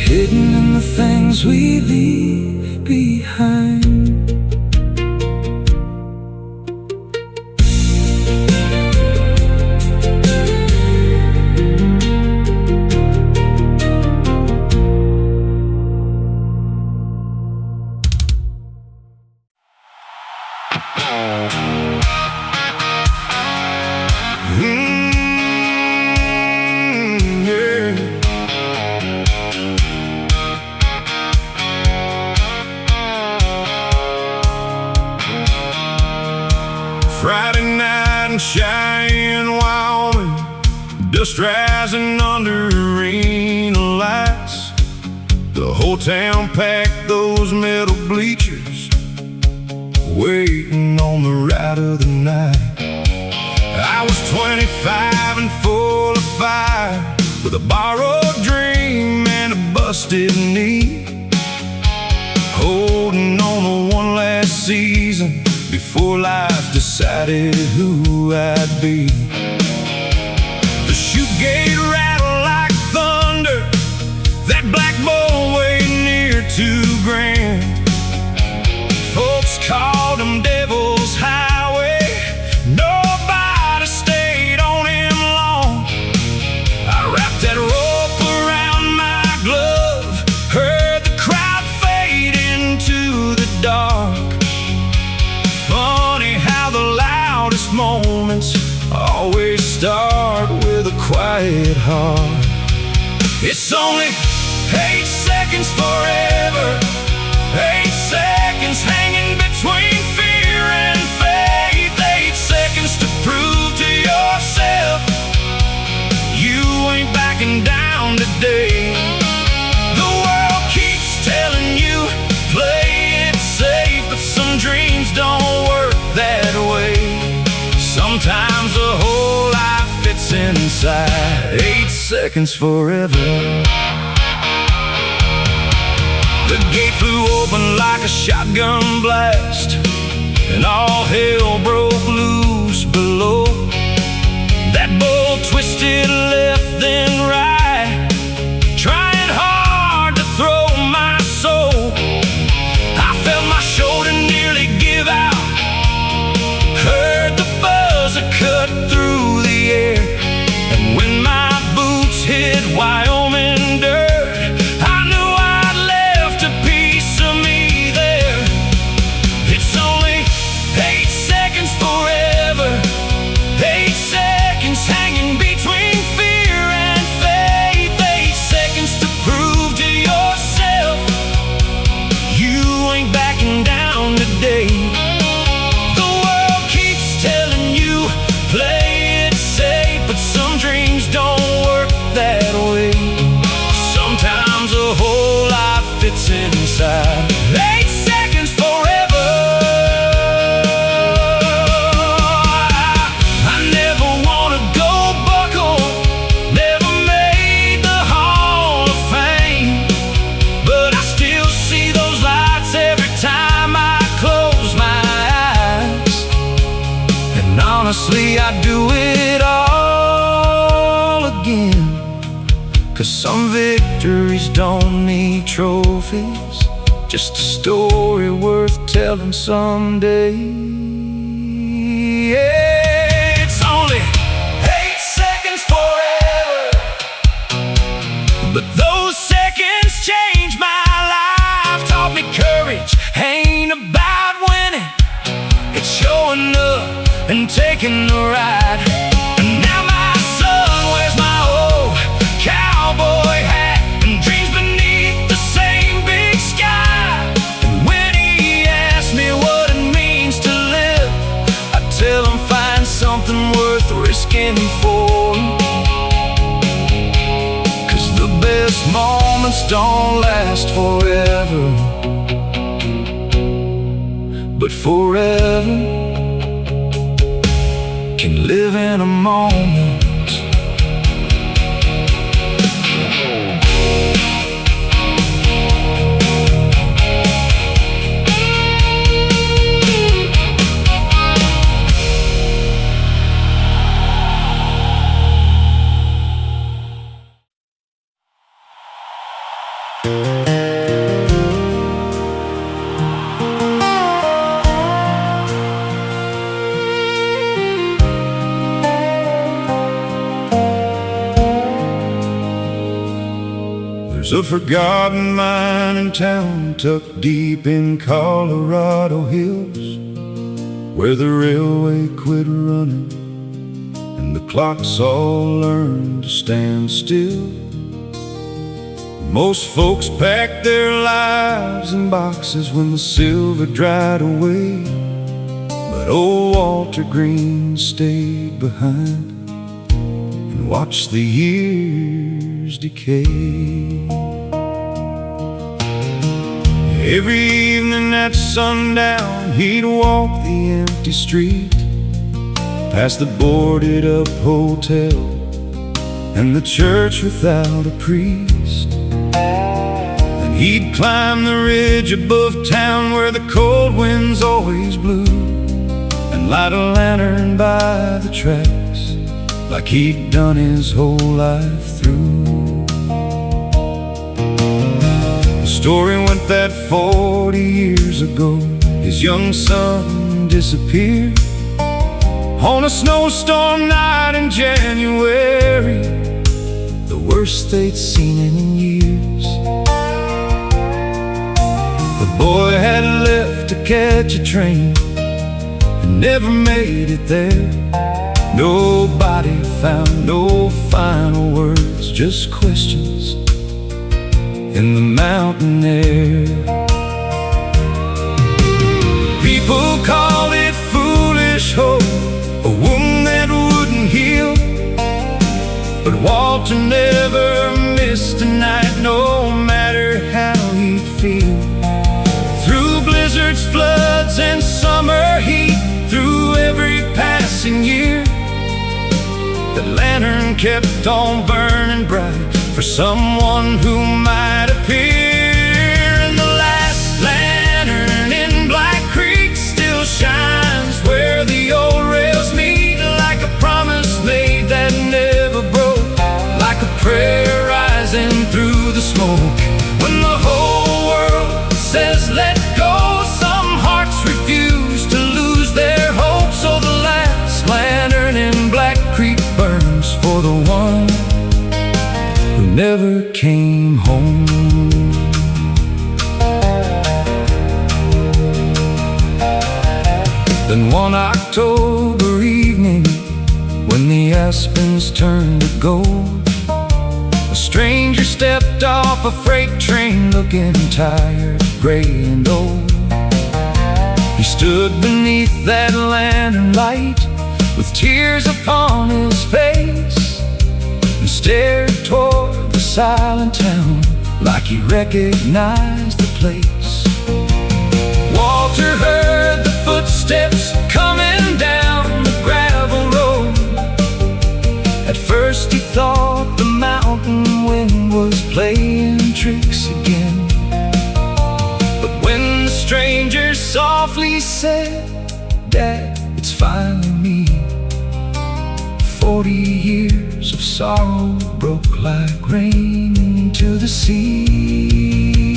hidden in the things we leave behind. Friday night in Cheyenne, Wyoming, dust rising under arena lights. The whole town packed those metal bleachers, waiting on the ride of the night. I was 25 and full of fire, with a borrowed dream and a busted knee, holding on to one last season before life decided who I'd be. The chute gate rattled like thunder, that black bull weighed near 2 grand. Folks called him Devil's Highway, nobody stayed on him long. I wrapped that rope around my glove, heard the crowd fade into the dark. Funny how the loudest moments always start with a quiet heart. It's only 8 seconds forever, 8 seconds hanging between fear and faith, 8 seconds to prove to yourself you ain't backing down today. The world keeps telling you play it safe, but some dreams don't work that way. Sometimes the whole life fits inside 8 seconds forever. The gate flew open like a shotgun blast, and all hell broke loose below. That bull twisted left then right, trying hard to throw my soul. I felt my shoulder nearly give out, heard the buzzer cut through the air, and when my boots hit Wyoming dirt, I knew I'd left a piece of me there. It's only 8 seconds forever, 8 seconds hanging between fear and faith, 8 seconds to prove to yourself you ain't backing down today. The world keeps telling you play it safe, but some dreams don't work that way. Sometimes a whole life fits inside 8 seconds forever. I never wanna go buckle, never made the Hall of Fame, but I still see those lights every time I close my eyes. And honestly, I'd do it all again, 'cause some trophies, just a story worth telling someday. Yeah, it's only 8 seconds forever, but those seconds changed my life. Taught me courage ain't about winning, it's showing up and taking the ride. And now my son wears my old cowboy hat and dreams beneath the same big sky. And when he asks me what it means to live, I tell him find something worth risking for. 'Cause the best moments don't last forever, but forever can live in a moment. There's a forgotten mine in town tucked deep in Colorado hills, where the railway quit running and the clocks all learned to stand still. Most folks packed their lives in boxes when the silver dried away, but old Walter Green stayed behind and watched the years decay. Every evening at sundown he'd walk the empty street, past the boarded up hotel and the church without a priest. Then he'd climb the ridge above town where the cold winds always blew, and light a lantern by the tracks like he'd done his whole life through. The story went that 40 years ago his young son disappeared on a snowstorm night in January, the worst they'd seen in years. The boy had left to catch a train and never made it there. Nobody found no final words, just questions in the mountain air. People call it foolish hope, a wound that wouldn't heal, but Walter never missed a night, no matter how he'd feel. Through blizzards, floods, and summer heat, through every passing year, the lantern kept on burning bright for someone who might appear. And the last lantern in Black Creek still shines where the old rails meet, like a promise made that never broke, like a prayer rising through the smoke. When the whole world says let go, some hearts refuse to lose their hope. So the last lantern in Black Creek burns for the one who never came home. Then one October evening, when the aspens turned to gold, a stranger stepped off a freight train looking tired, gray and old. He stood beneath that lantern light with tears upon his face and stared toward the silent town like he recognized the place. Walter heard the footsteps coming down the gravel road. At first he thought the mountain wind was playing tricks again, but when the stranger softly said, "Dad, it's finally me," 40 years of sorrow broke like rain into the sea.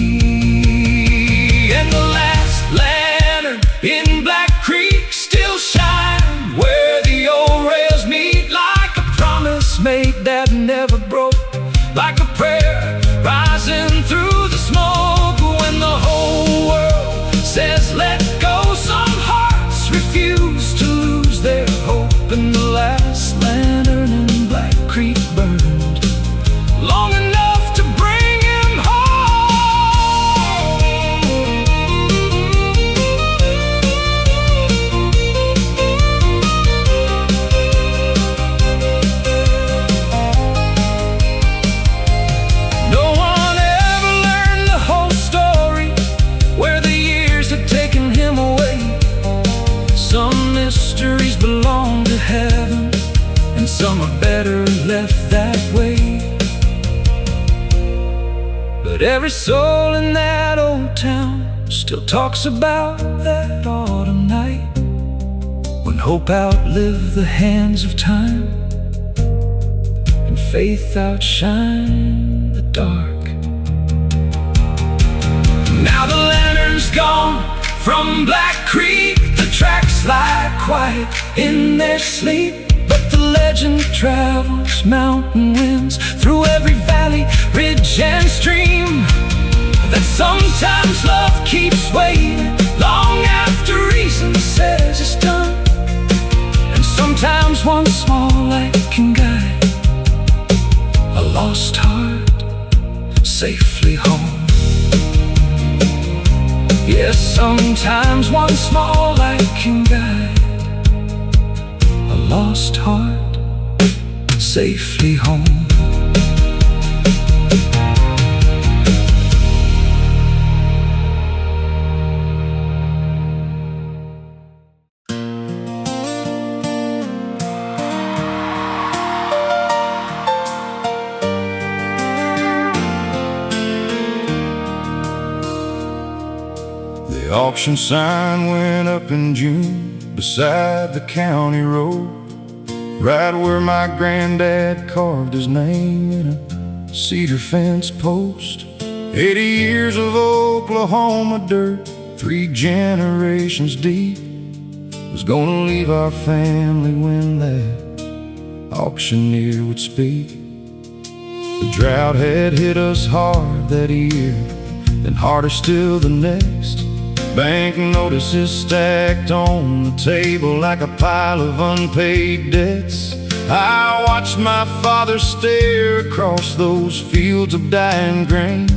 Every soul in that old town still talks about that autumn night when hope outlived the hands of time and faith outshined the dark. Now the lantern's gone from Black Creek, the tracks lie quiet in their sleep, but the legend travels mountain winds through every valley, ridge and stream, that sometimes love keeps waiting long after reason says it's done, and sometimes one small light can guide a lost heart safely home. Yes, sometimes one small light can guide a lost heart safely home. The auction sign went up in June beside the county road, right where my granddad carved his name in a cedar fence post. 80 years of Oklahoma dirt, 3 generations deep, was gonna leave our family when that auctioneer would speak. The drought had hit us hard that year, then harder still the next. Bank notices stacked on the table like a pile of unpaid debts. I watched my father stare across those fields of dying grain,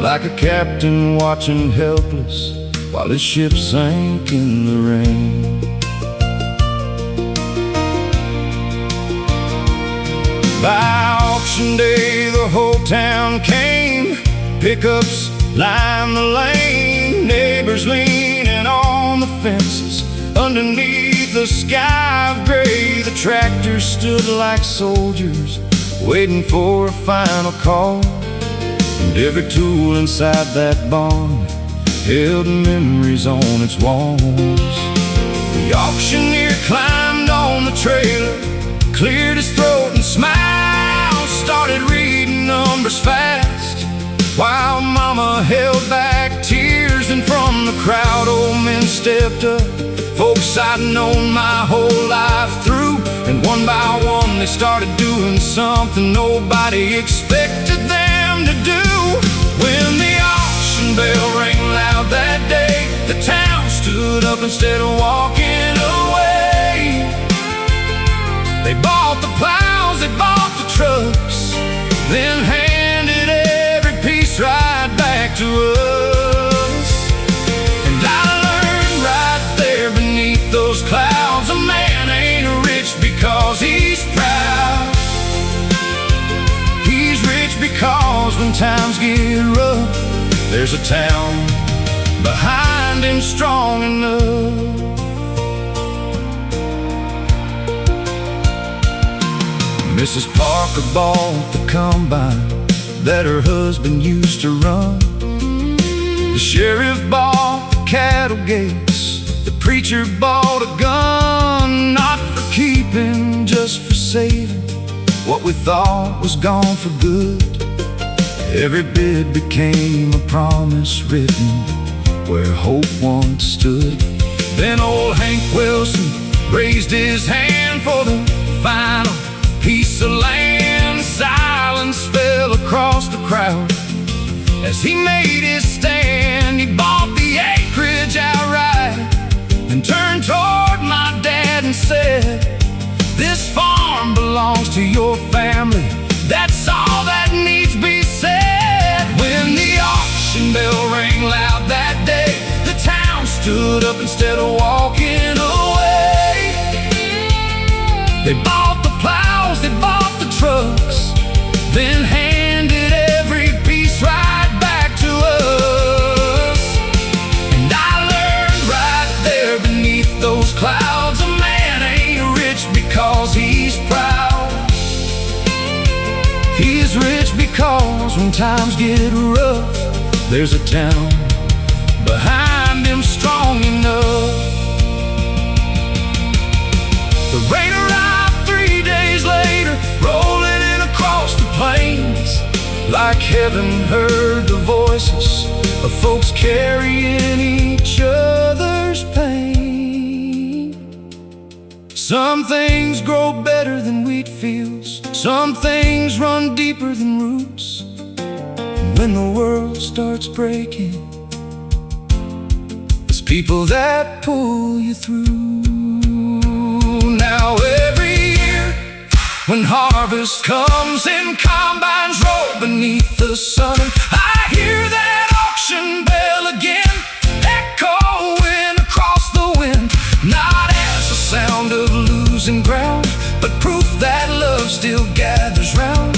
like a captain watching helpless while his ship sank in the rain. By auction day the whole town came, pickups lined the lane, neighbors leaning on the fences. Underneath the sky of gray, the tractors stood like soldiers, waiting for a final call. And every tool inside that barn held memories on its walls. The auctioneer climbed on the trailer, cleared his throat and smiled, started reading numbers fast, while Mama held back tears. And from the crowd old men stepped up, folks I'd known my whole life through, and one by one they started doing something nobody expected them to do. When the auction bell rang loud that day, the town stood up instead of walking away. They bought the plows, they bought the trucks, then handed every piece right back to us. And I learned right there beneath those clouds, a man ain't rich because he's proud. He's rich because when times get rough, there's a town behind him strong enough. Mrs. Parker bought the combine that her husband used to run. The sheriff bought the cattle gates, the preacher bought a gun, not for keeping, just for saving what we thought was gone for good. Every bid became a promise written where hope once stood. Then old Hank Wilson raised his hand for the final piece of land. Silence fell across the crowd as he made his stand. He bought the acreage outright and turned toward my dad and said, "This farm belongs to your family. That's all that needs be said." When the auction bell rang loud that day, the town stood up instead of walking away. They bought the plows, they bought the trucks, then handed every piece right back to us. And I learned right there beneath those clouds, a man ain't rich because he's proud. He's rich because when times get rough, there's a town behind him strong enough. The rain arrived 3 days later, rolling in across the plains, like heaven heard the voices of folks carrying each other's pain. Some things grow better than wheat fields, some things run deeper than roots. And when the world starts breaking, there's people that pull you through. Now every year when harvest comes and combines roll beneath the sun, I hear that auction bell again, echoing across the wind, not as a sound of losing ground, but proof that love still gathers round.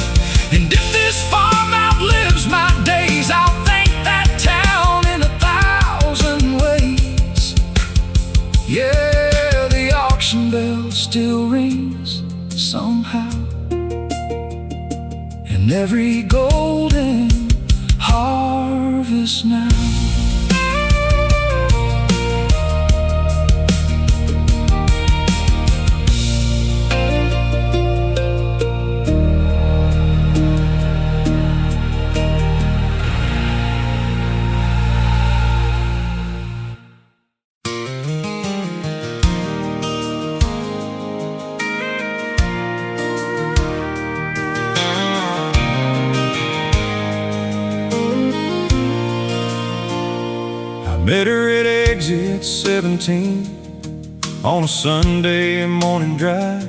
And if this farm outlives my days, I'll thank that town in 1,000 ways. Yeah, the auction bell still rings somehow, and every golden harvest now. Met her at exit 17 on a Sunday morning drive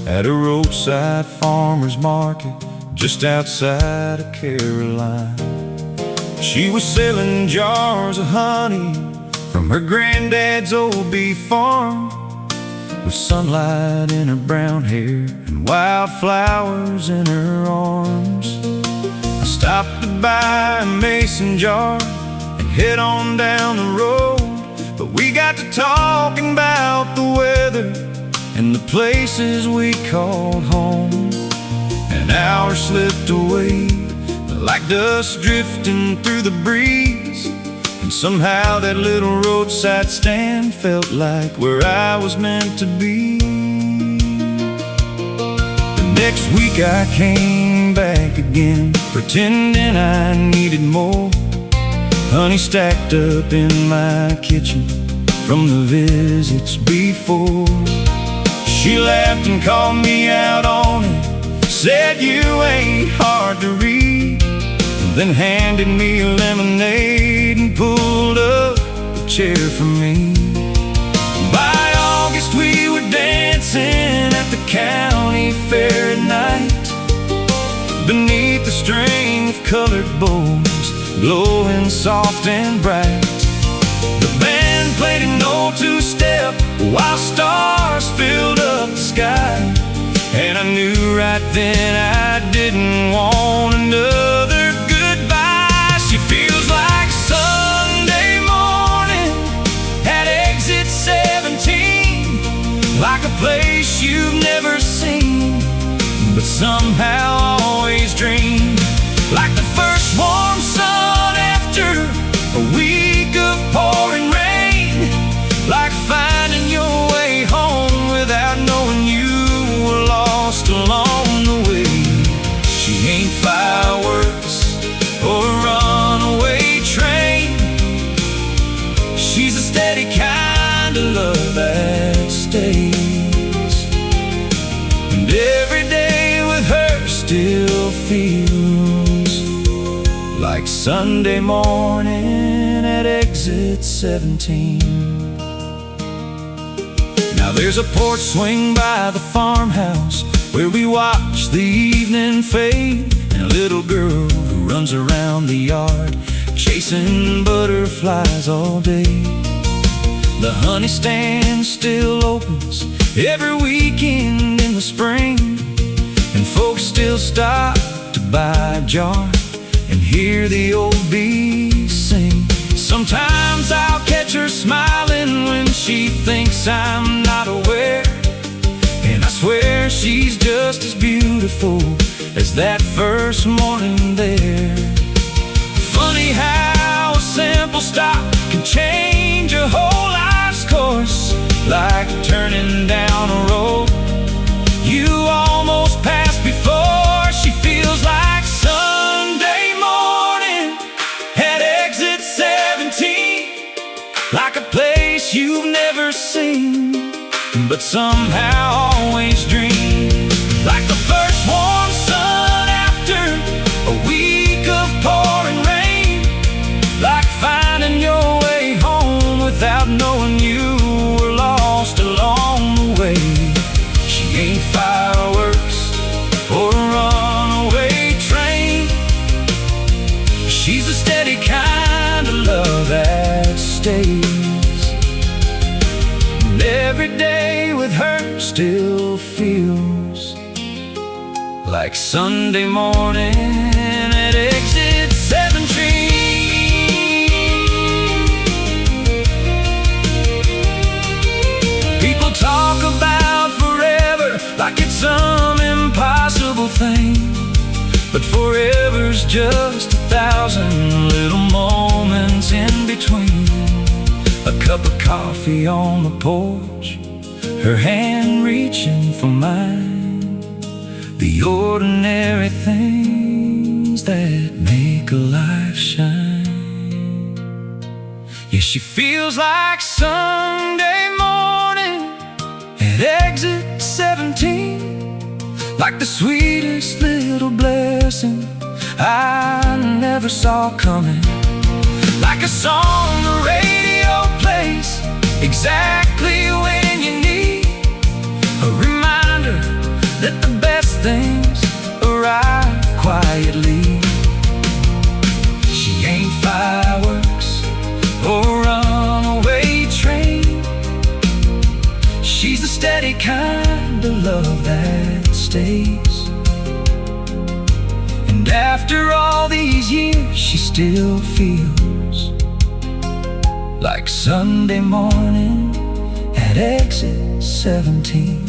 at a roadside farmer's market just outside of Caroline. She was selling jars of honey from her granddad's old beef farm, with sunlight in her brown hair and wildflowers in her arms. I stopped to buy a mason jar and head on down the road, but we got to talking about the weather and the places we called home. An hour slipped away like dust drifting through the breeze, and somehow that little roadside stand felt like where I was meant to be. The next week I came back again, pretending I needed more honey stacked up in my kitchen from the visits before. She laughed and called me out on it, said you ain't hard to read, and then handed me lemonade and pulled up a chair for me. By August we were dancing at the county fair at night, beneath the string of colored bows glowing soft and bright. The band played an old two-step while stars filled up the sky, and I knew right then I didn't want another goodbye. She feels like Sunday morning at exit 17, like a place you've never seen, but somehow always dreamed, like the first warm sun after a week of pouring rain, like finding your way home without knowing you were lost along the way. She ain't fireworks or a runaway train, she's a steady kind of love that stays, and every day with her still feels like Sunday morning at exit 17. Now there's a porch swing by the farmhouse where we watch the evening fade, and a little girl who runs around the yard chasing butterflies all day. The honey stand still opens every weekend in the spring, and folks still stop to buy a jar and hear the old bees sing. Sometimes I'll catch her smiling when she thinks I'm not aware, and I swear she's just as beautiful as that first morning there. Funny how turning down a road you almost passed before. She feels like Sunday morning at exit 17, like a place you've never seen, but somehow always dreamed. Like the first warm sun after a week of pouring rain, like finding your way home without knowing you were lost along the way. She ain't fireworks or a runaway train. She's a steady kind of love that stays. And every day with her still feels like Sunday morning at exit 17. People talk about forever like it's some impossible thing, but forever's just 1,000 little moments in between. A cup of coffee on the porch, her hand reaching for mine, the ordinary things that make a life shine. Yeah, she feels like Sunday morning at exit 17, like the sweetest little blessing I never saw coming. Like a song the radio plays exactly when you need a reminder that the best things arrive quietly. She ain't fireworks or a runaway train. She's the steady kind of love that stays. And after all these years, she still feels like Sunday morning at exit 17.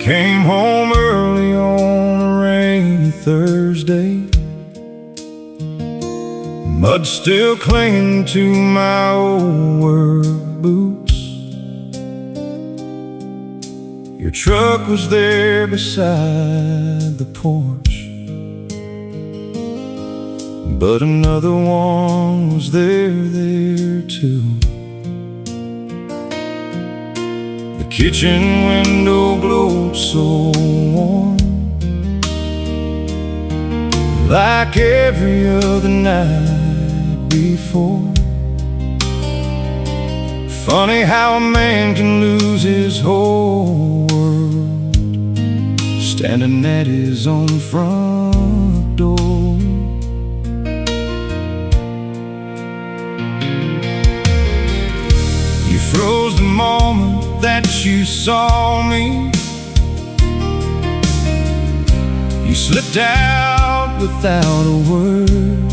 Came home early on a rainy Thursday, mud still clinging to my old work boots. Your truck was there beside the porch, but another one was there too. Kitchen window glowed so warm, like every other night before. Funny how a man can lose his whole world standing at his own front door. You froze the moment that you saw me. You slipped out without a word.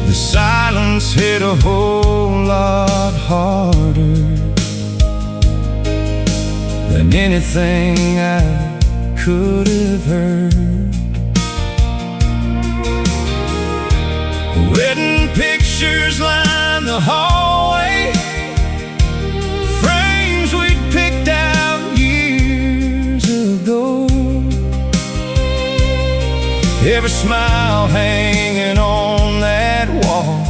The silence hit a whole lot harder than anything I could have heard. Wedding pictures line the hallway, picked out years ago. Every smile hanging on that wall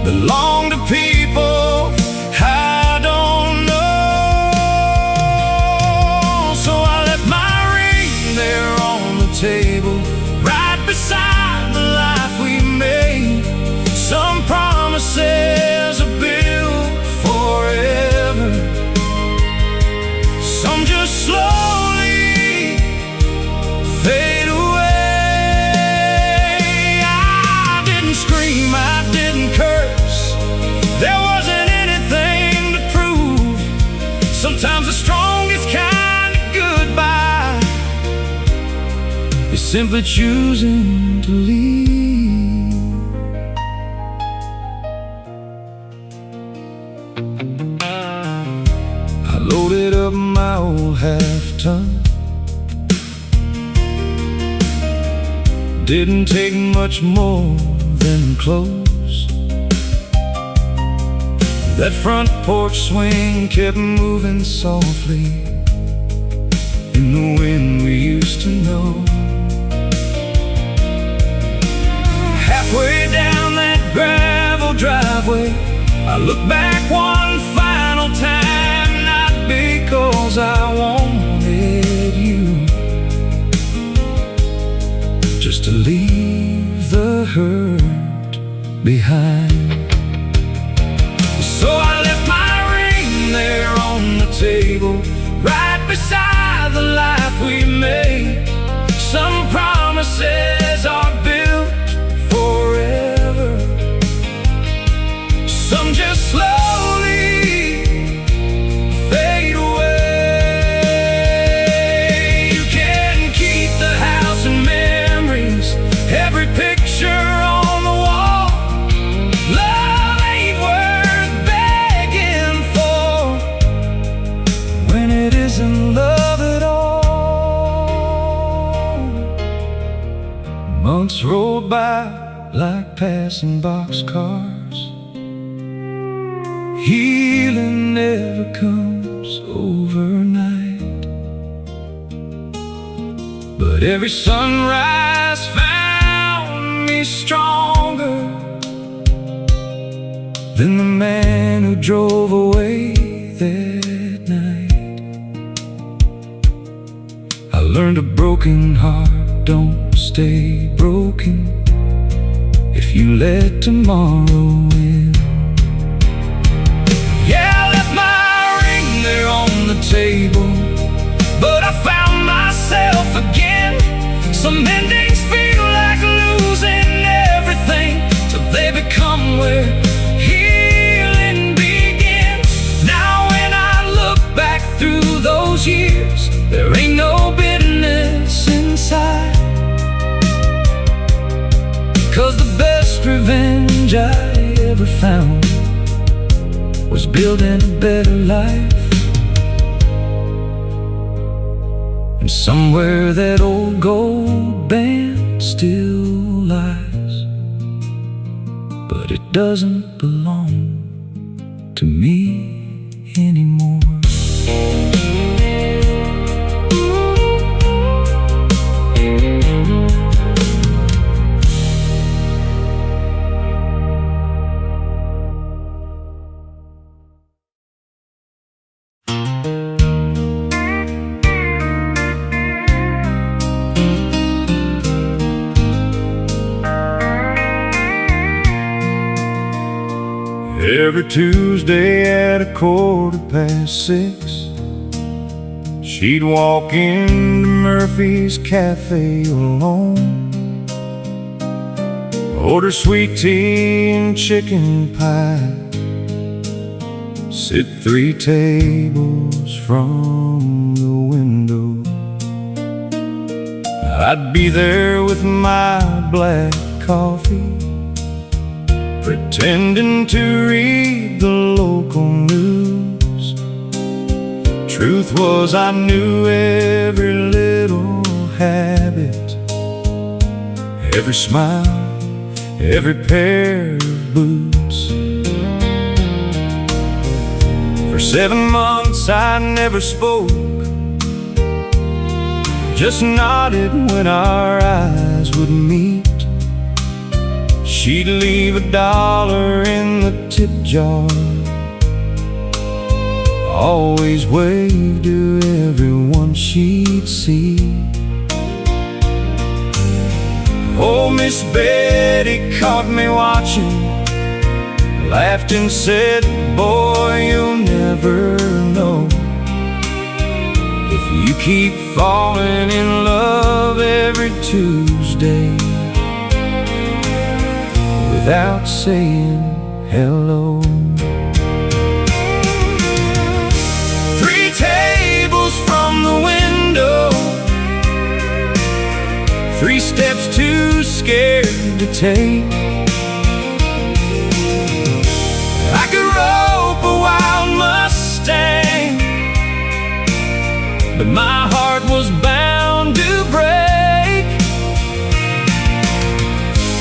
belonged to people I don't know. So I left my ring there on the table, right beside the life we made. Some promises are built forever, some just slowly fade away. I didn't scream, I didn't curse, there wasn't anything to prove. Sometimes the strongest kind of goodbye simply choosing to leave. I loaded up my old half-ton. Didn't take much more than clothes. That front porch swing kept moving softly in the wind we used to know. Halfway down that gravel driveway, I look back one final time, not because I wanted you, just to leave the hurt behind. So I left my ring there on the table, right beside the life we made. Some promises are built forever, some just slowly fade away. You can keep the house and memories, every picture on the wall. Love ain't worth begging for when it isn't love at all. Months rolled by like passing boxcars. Healing never comes overnight, but every sunrise found me stronger than the man who drove away that night. I learned a broken heart don't stay broken if you let tomorrow in. Yeah, I left my ring there on the table, but I found myself again. Some endings feel like losing everything till they become where healing begins. Now when I look back through those years, there ain't no bitterness inside, 'cause the best revenge I ever found was building a better life. And somewhere that old gold band still lies, but it doesn't belong to me anymore. Every Tuesday at 6:15, she'd walk into Murphy's Cafe alone, order sweet tea and chicken pie, sit 3 tables from the window. I'd be there with my black coffee, pretending to read the local news. Truth was, I knew every little habit, every smile, every pair of boots. For 7 months I never spoke, just nodded when our eyes would meet. She'd leave $1 in the tip jar, always wave to everyone she'd see. Oh, Miss Betty caught me watching, laughed and said, boy, you'll never know if you keep falling in love every Tuesday without saying hello. 3 tables from the window, 3 to take. I could rope a wild Mustang, but my heart was bound to break.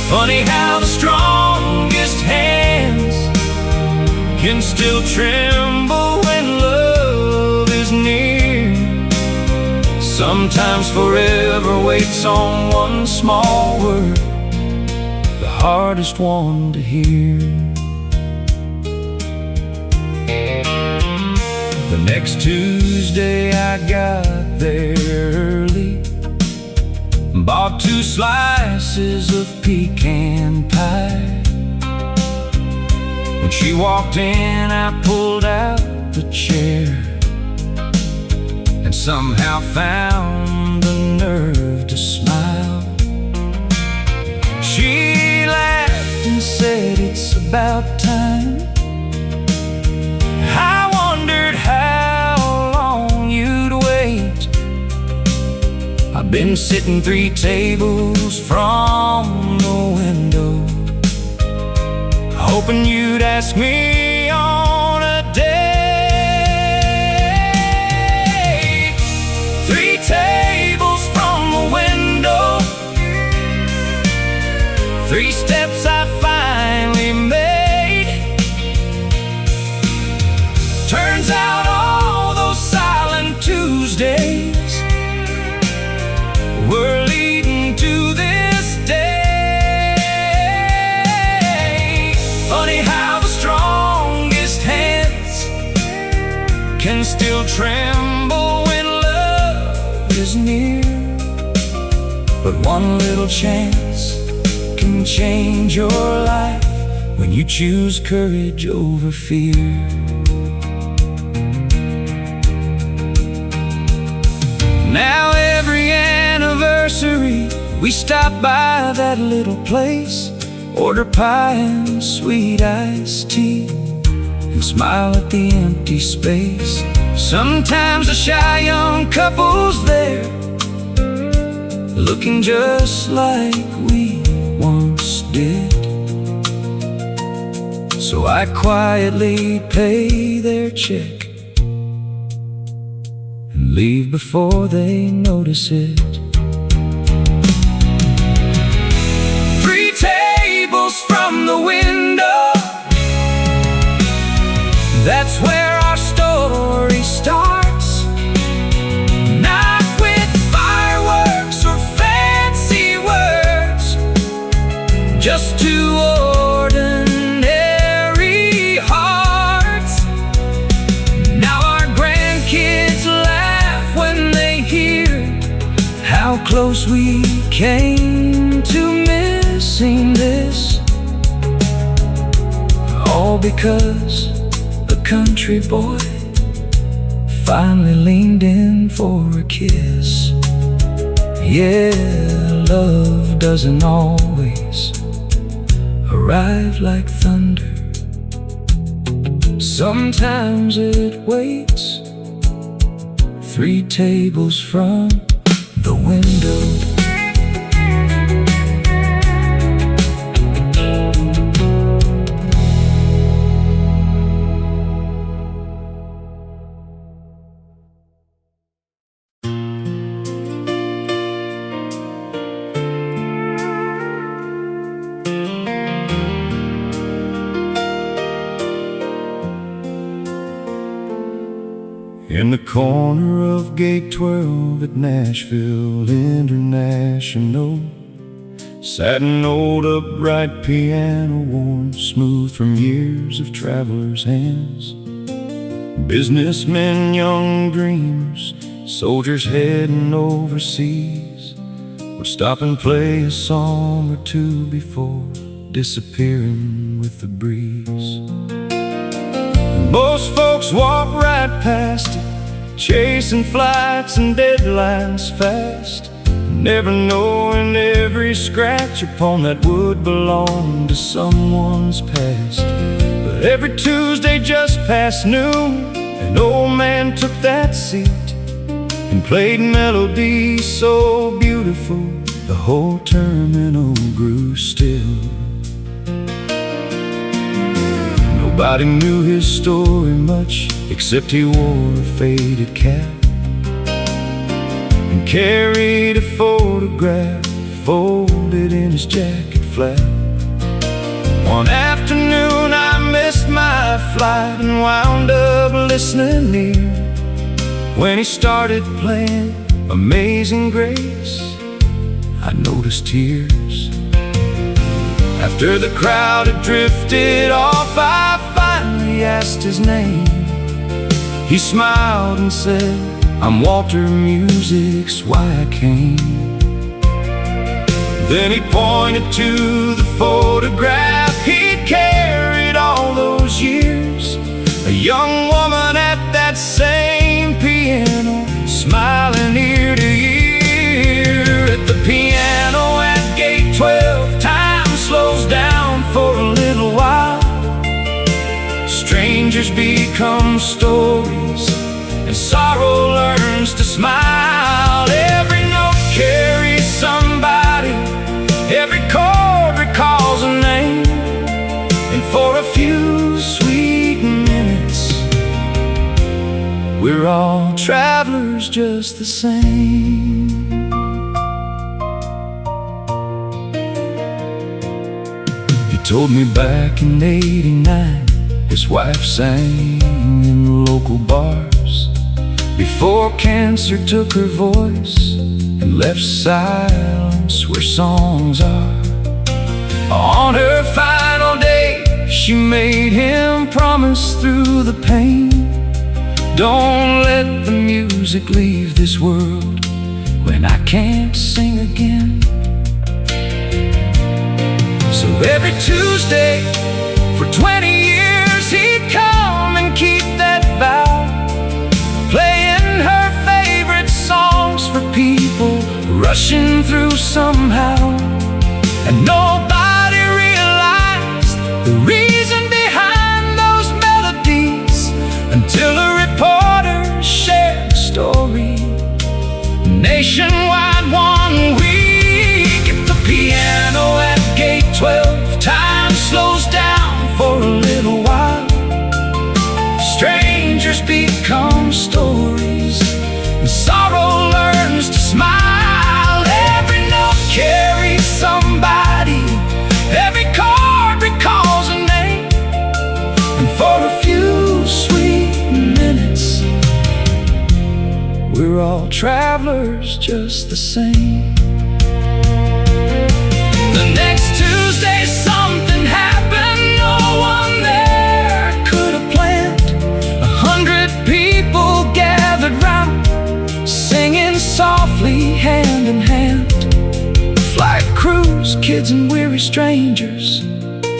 Funny how the strongest hands can still tremble when love is near. Sometimes forever waits on one small word, the hardest one to hear. The next Tuesday I got there early, bought 2 slices of pecan pie. When she walked in, I pulled out the chair and somehow found the nerve to smile. She laughed and said, "It's about time." I wondered how long you'd wait. I've been sitting 3 tables from the window, hoping you'd ask me on a date. 3 tables from the window, 3 steps I finally made. Turns out all those silent Tuesdays were leading to this day. Funny how the strongest hands can still tremble when love is near. But one little chance can change your life when you choose courage over fear. Now every anniversary we stop by that little place, order pie and sweet iced tea, and smile at the empty space. Sometimes the shy young couple's there, looking just like we once did. So I quietly pay their check and leave before they notice it. 3 tables from the window, that's where our story starts. Not with fireworks or fancy words, just 2 ordinary hearts. Now our grandkids laugh when they hear how close we came to missing this. All because a country boy finally leaned in for a kiss. Yeah, love doesn't always arrive like thunder. Sometimes it waits 3 tables from the window. In the corner of Gate 12 at Nashville International sat an old upright piano, worn smooth from years of travelers' hands. Businessmen, young dreamers, soldiers heading overseas would stop and play a song or 2 before disappearing with the breeze. Most folks walk right past it, chasing flights and deadlines fast, never knowing every scratch upon that wood belonged to someone's past. But every Tuesday just past noon, an old man took that seat and played melodies so beautiful the whole terminal grew still. Nobody knew his story much, except he wore a faded cap and carried a photograph folded in his jacket flap. One afternoon I missed my flight and wound up listening near when he started playing Amazing Grace. I noticed tears. After the crowd had drifted off, I finally asked his name. He smiled and said, "I'm Walter, music's why I came." Then he pointed to the photograph he'd carried all those years, a young woman at that same piano, smiling ear to ear. At the piano at gate 12, time slows down for a little while. Strangers become stories, and sorrow learns to smile. Every note carries somebody, every chord recalls a name, and for a few sweet minutes, we're all travelers just the same. He told me back in '89, his wife sang in local bars before cancer took her voice and left silence where songs are. On her final day, she made him promise through the pain, don't let the music leave this world when I can't sing again. So every Tuesday for 20 years he'd come and keep that vow, playing her favorite songs for people rushing through somehow. And nobody realized the reason behind those melodies until a reporter shared the story nationwide one week. At the piano at gate 12, time slows down for a little while. Strangers become stories, and sorrow learns to smile. Every note carries somebody, every chord recalls a name, and for a few sweet minutes, we're all travelers just the same. The next Tuesday something happened no one there could have planned. 100 people gathered round, singing softly hand in hand. Flight crews, kids and weary strangers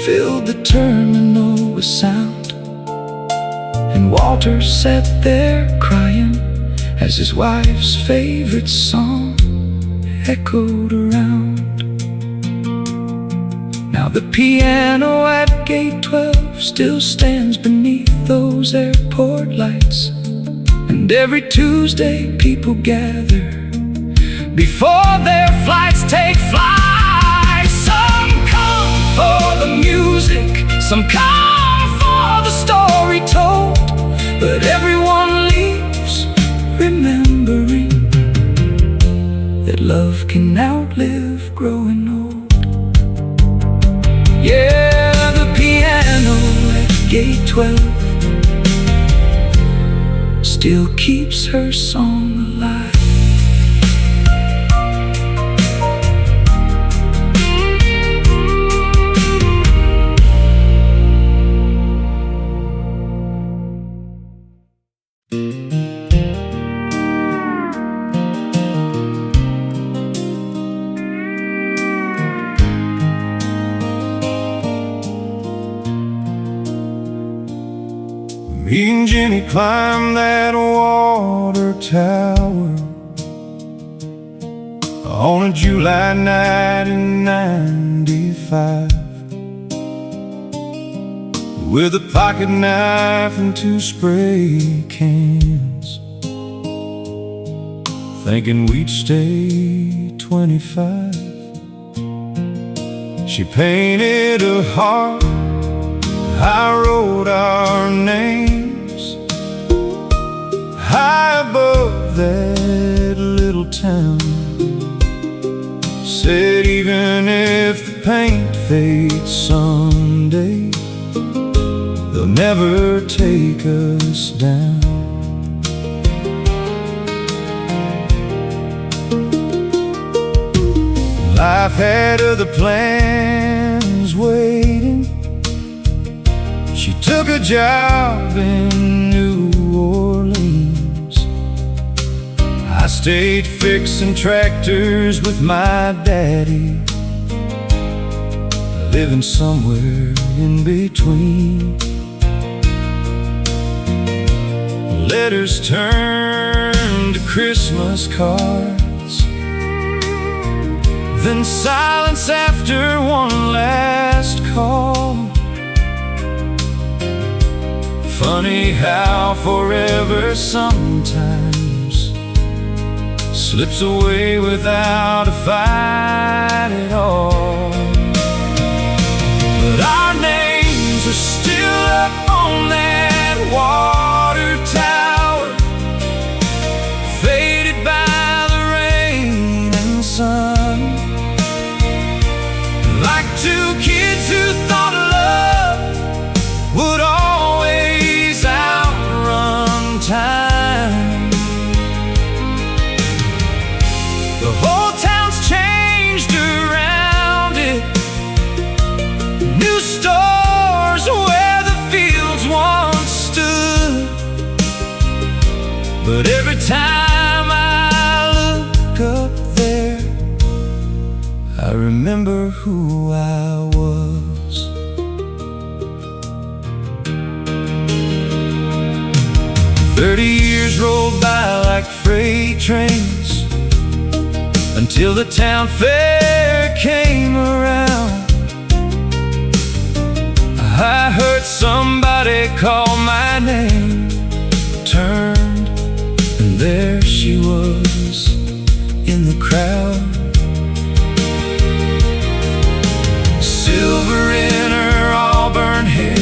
filled the terminal with sound. And Walter sat there crying as his wife's favorite song echoed around. Now the piano at gate 12 still stands beneath those airport lights, and every Tuesday people gather before their flights take flight. Some come for the music, some come for the story told, but everyone leaves remembering that love can outlive growing old. Yeah, the piano at gate 12 still keeps her song alive. Me and Jenny climbed that water tower on a July night in '95, with a pocket knife and 2 spray cans, thinking we'd stay 25. She painted a heart, I wrote our names high above that little town. Said even if the paint fades someday, they'll never take us down. Life had other plans waiting. She took a job in New Orleans. I stayed fixing tractors with my daddy, living somewhere in between. Letters turned to Christmas cards, then silence after one last call. Funny how forever sometimes slips away without a fight at all. But our names are still up on that water tower, faded by the rain and sun, like two kids who thought love would always outrun time. The whole town's changed around it, new stores where the fields once stood. But every time I look up there, I remember who I was. 30 years rolled by like freight trains, until the town fair came around. I heard somebody call my name, turned, and there she was in the crowd. Silver in her auburn hair,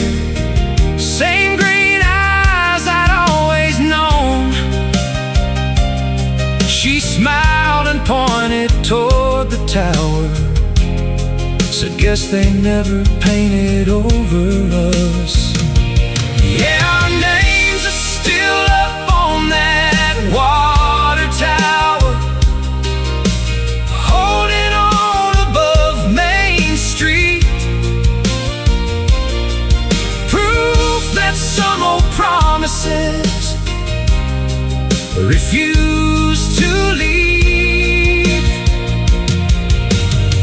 same green eyes I'd always known. She smiled and pointed toward the tower, said, guess they never painted over us. Yeah, our names are still up on that water tower, holding on above Main Street. Proof that some old promises refuse to leave.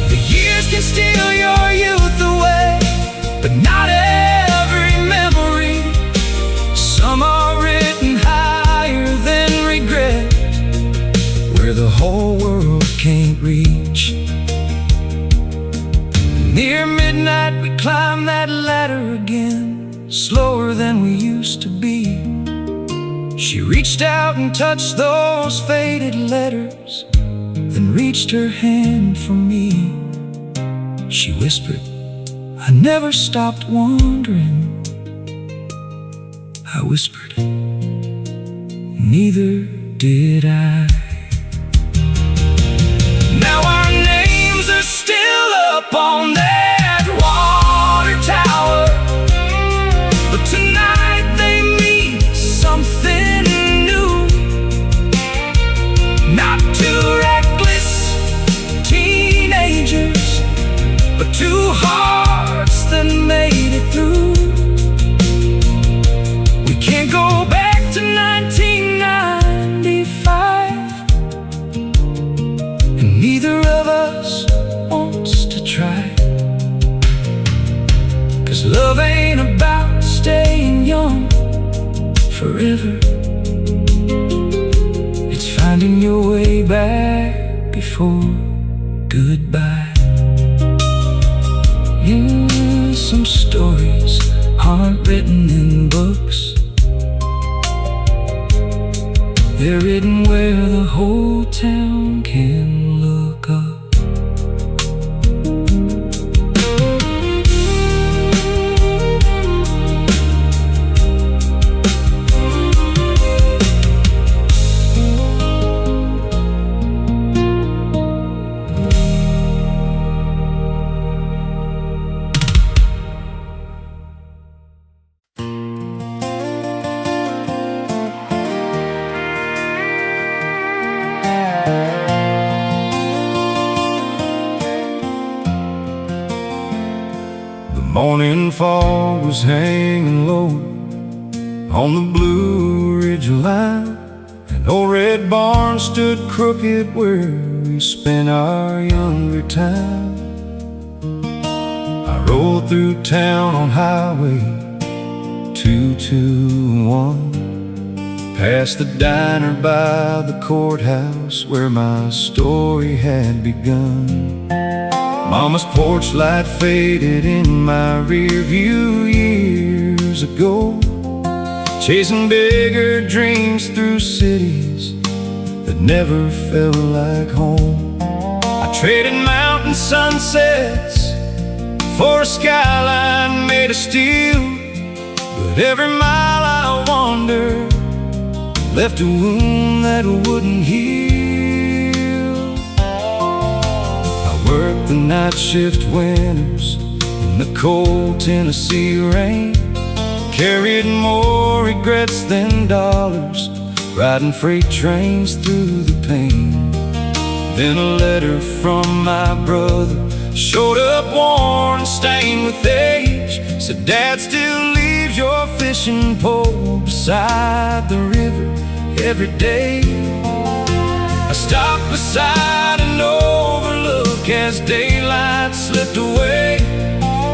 The years can steal your youth away, but not every memory. Some are written higher than regret, where the whole world can't reach. Near midnight we climb that ladder again, slower than we used to be. She reached out and touched those faded letters, then reached her hand for me. She whispered, I never stopped wondering. I whispered, neither did I. Now our names are still up on that water tower, but tonight they mean something new. Not two reckless teenagers, but two hearts that made it through. We can't go back to 1995, and neither of us wants to try. 'Cause love ain't about staying young forever. It's finding your way back before goodbye. Some stories aren't written in books, they're written where the whole town can look up. morning fog was hanging low on the Blue Ridge line. An old red barn stood crooked where we spent our younger time. I rolled through town on Highway 221, past the diner by the courthouse where my story had begun. Mama's porch light faded in my rear view years ago, chasing bigger dreams through cities that never felt like home. I traded mountain sunsets for a skyline made of steel, but every mile I wandered left a wound that wouldn't heal. I worked the night shift winters in the cold Tennessee rain, carried more regrets than dollars, riding freight trains through the pain. Then a letter from my brother showed up worn and stained with age. Said, Dad still leaves your fishing pole beside the river every day. I stopped beside an overlook as daylight slipped away,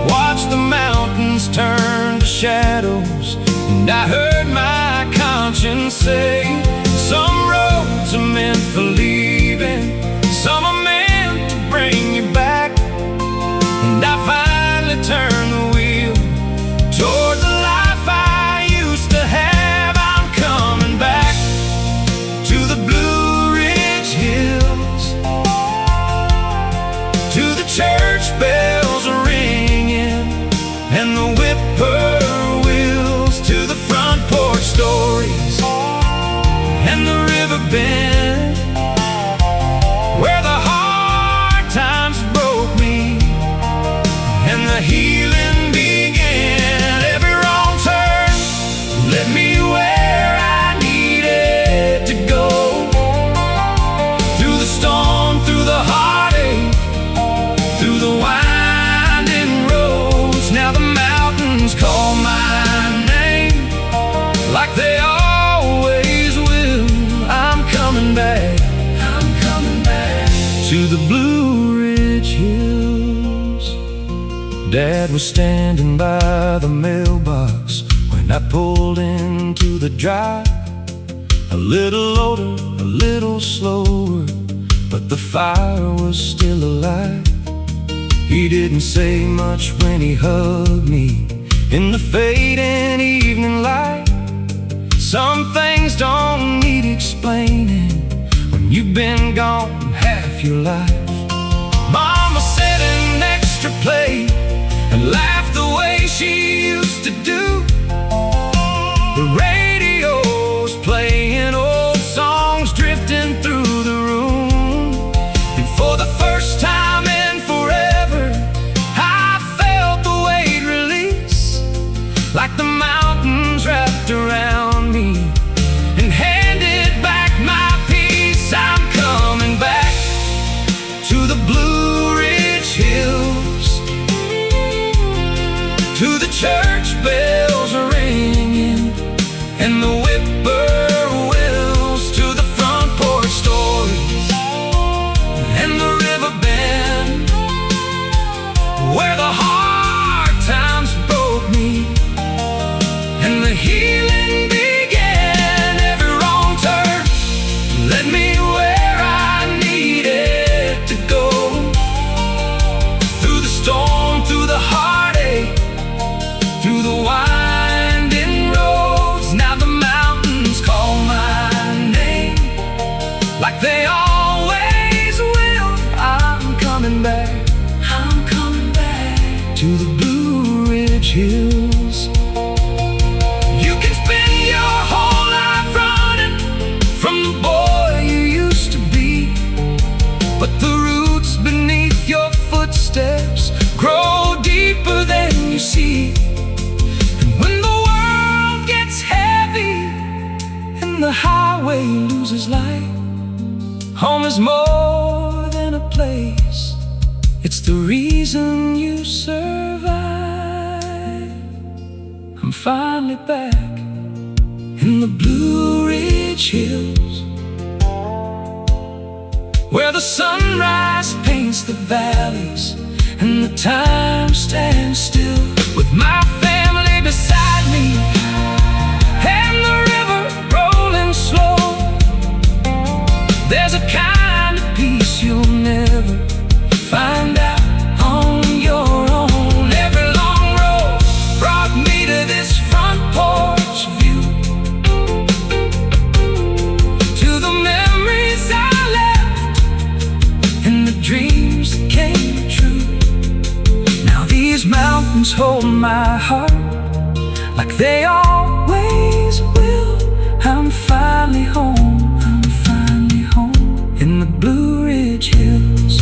watched the mountains turn to shadows, and I heard my conscience say, some roads are meant for leaving, some are meant to bring you back. And I finally turned the wheel toward the life I used to have. I'm coming back to the Blue Ridge Hills, to the church bells ringing and the whippoorwills, to the front porch stories and the river bend, where the hard times broke me and the healing began. Every wrong turn led me where I needed to go, through the storm, through the heartache, through the winding roads. Now the mountains call my name like they always will. I'm coming back, I'm coming back to the Blue Ridge Hills. Dad was standing by the mailbox when I pulled into the drive, a little older, a little slower, but the fire was still alive. He didn't say much when he hugged me in the fading evening light. Some things don't need explaining when you've been gone half your life. Mama set an extra plate and laughed the way she used to do. The radio's playing old songs drifting through the room, and for the first time in forever I felt the weight release, like the mountains wrapped around me and handed back my peace. I'm coming back to the Blue Ridge Hills, to the church bells ringing and the whippoorwills, to the front porch stories and the river bend, where the hard times broke me and the healing began. Every wrong turn led me where I needed to go, through the storm, through the heartache, through the winding roads. Now the mountains call my name like they always will. I'm coming back, I'm coming back to the Blue Ridge Hills. You can spend your whole life running from the boy you used to be, but the roots beneath your footsteps grow deeper than you see. And when the world gets heavy and the highway loses light, home is more than a place, it's the reason you survive. finally back in the Blue Ridge Hills, where the sunrise paints the valleys and the time stands still, with my family beside me and the river rolling slow. There's a kind of peace you'll never find out on your own. Every long road brought me to this front porch view, to the memories I left and the dreams that came true. Now these mountains hold my heart like they always will. I'm finally home, I'm finally home in the Blue Ridge Hills.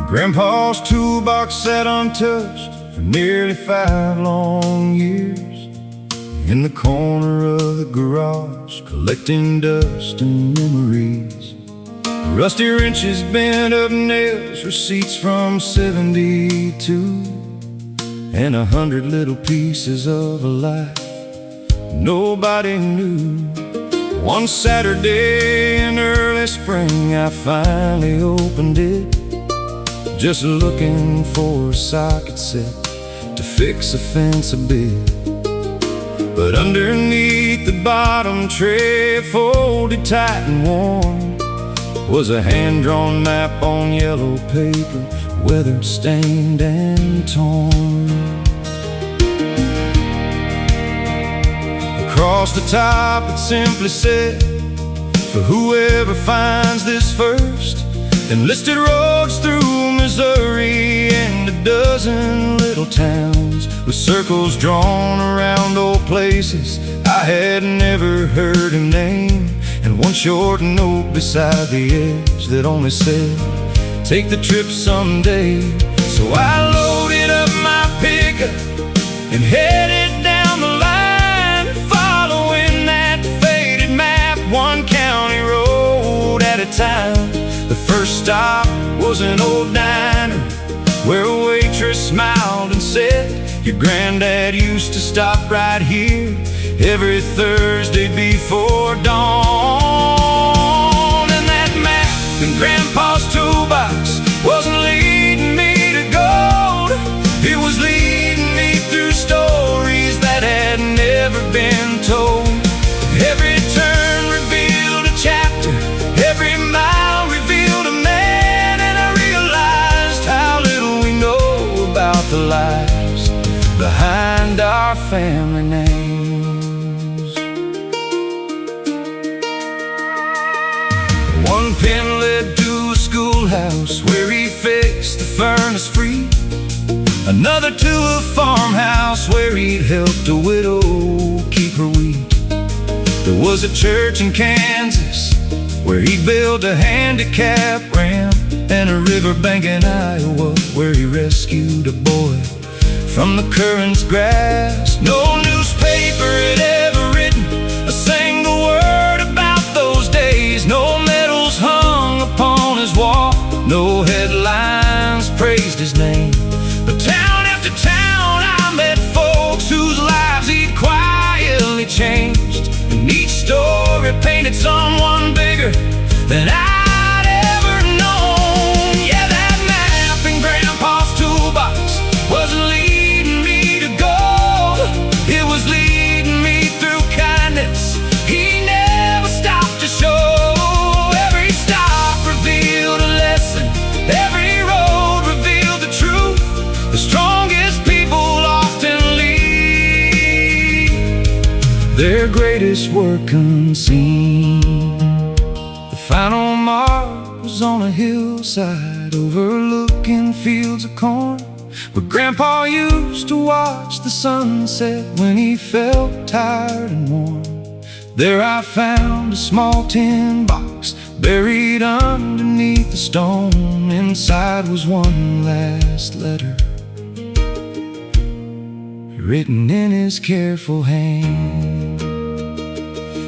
Grandpa's toolbox sat untouched for nearly 5 long years in the corner of the garage, collecting dust and memories. Rusty wrenches, bent up nails, receipts from '72, and 100 little pieces of a life nobody knew. One Saturday in early spring, I finally opened it, just looking for a socket set to fix a fence a bit. But underneath the bottom tray, folded tight and warm, was a hand-drawn map on yellow paper, weathered, stained, and torn. Across the top it simply said, for whoever finds this first, then listed roads through Missouri and a dozen little towns, with circles drawn around old places I had never heard him name, and one short note beside the edge that only said, take the trip someday. So I loaded up my pickup and headed down the line, following that faded map, one county road at a time. The first stop was an old diner where a waitress smiled and said, your granddad used to stop right here every Thursday before dawn. And that map in Grandpa's toolbox wasn't leading me to gold, it was leading me through stories that had never been told. Every turn revealed a chapter, every mile revealed a man, and I realized how little we know about the lives behind our family names. One pin led to a schoolhouse where he fixed the furnace free, another to a farmhouse where he'd helped a widow keep her wheat. There was a church in Kansas where he built a handicap ramp, and a riverbank in Iowa where he rescued a boy from the current's grasp. No newspaper had ever written a single word about those days, no medals hung upon his wall, no headlines praised his name. But town after town I met folks whose lives he'd quietly changed, and each story painted someone bigger than I'd ever known. Yeah, that map in Grandpa's toolbox wasn't leading me to gold, it was leading me through kindness he never stopped to show. Every stop revealed a lesson, every road revealed the truth. The strongest people often leave their greatest work unseen. The final mark was on a hillside overlooking fields of corn, where Grandpa used to watch the sunset when he felt tired and worn. There I found a small tin box buried underneath the stone. Inside was one last letter, written in his careful hand.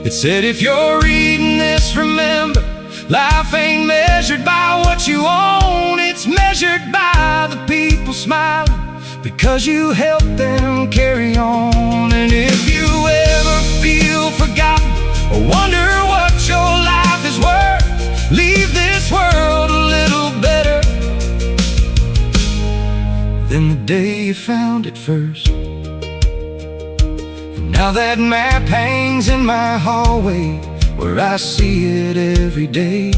It said, if you're reading this, remember, life ain't measured by what you own. It's measured by the people smiling because you helped them carry on. And if you ever feel forgotten or wonder what your life is worth, leave this world a little better than the day you found it first. And now that map hangs in my hallway, where I see it every day.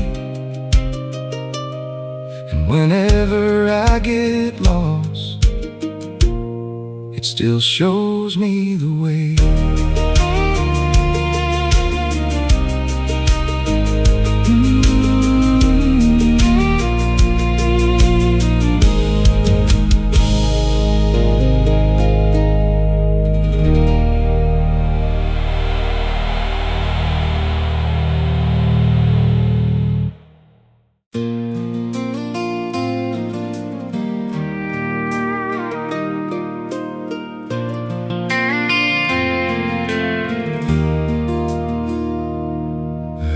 And whenever I get lost, it still shows me the way.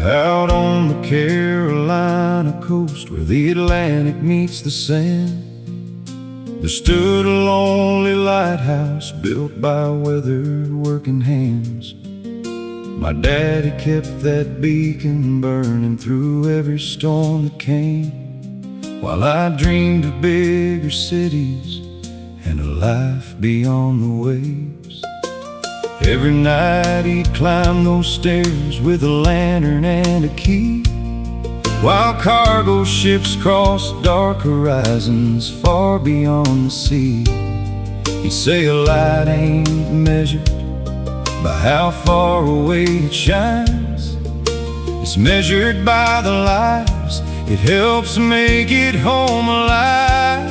Out on the Carolina coast, where the Atlantic meets the sand, there stood a lonely lighthouse built by weathered working hands. My daddy kept that beacon burning through every storm that came, while I dreamed of bigger cities and a life beyond the waves. Every night he'd climb those stairs with a lantern and a key, while cargo ships crossed dark horizons far beyond the sea. He'd say a light ain't measured by how far away it shines, it's measured by the lives it helps make it home alive.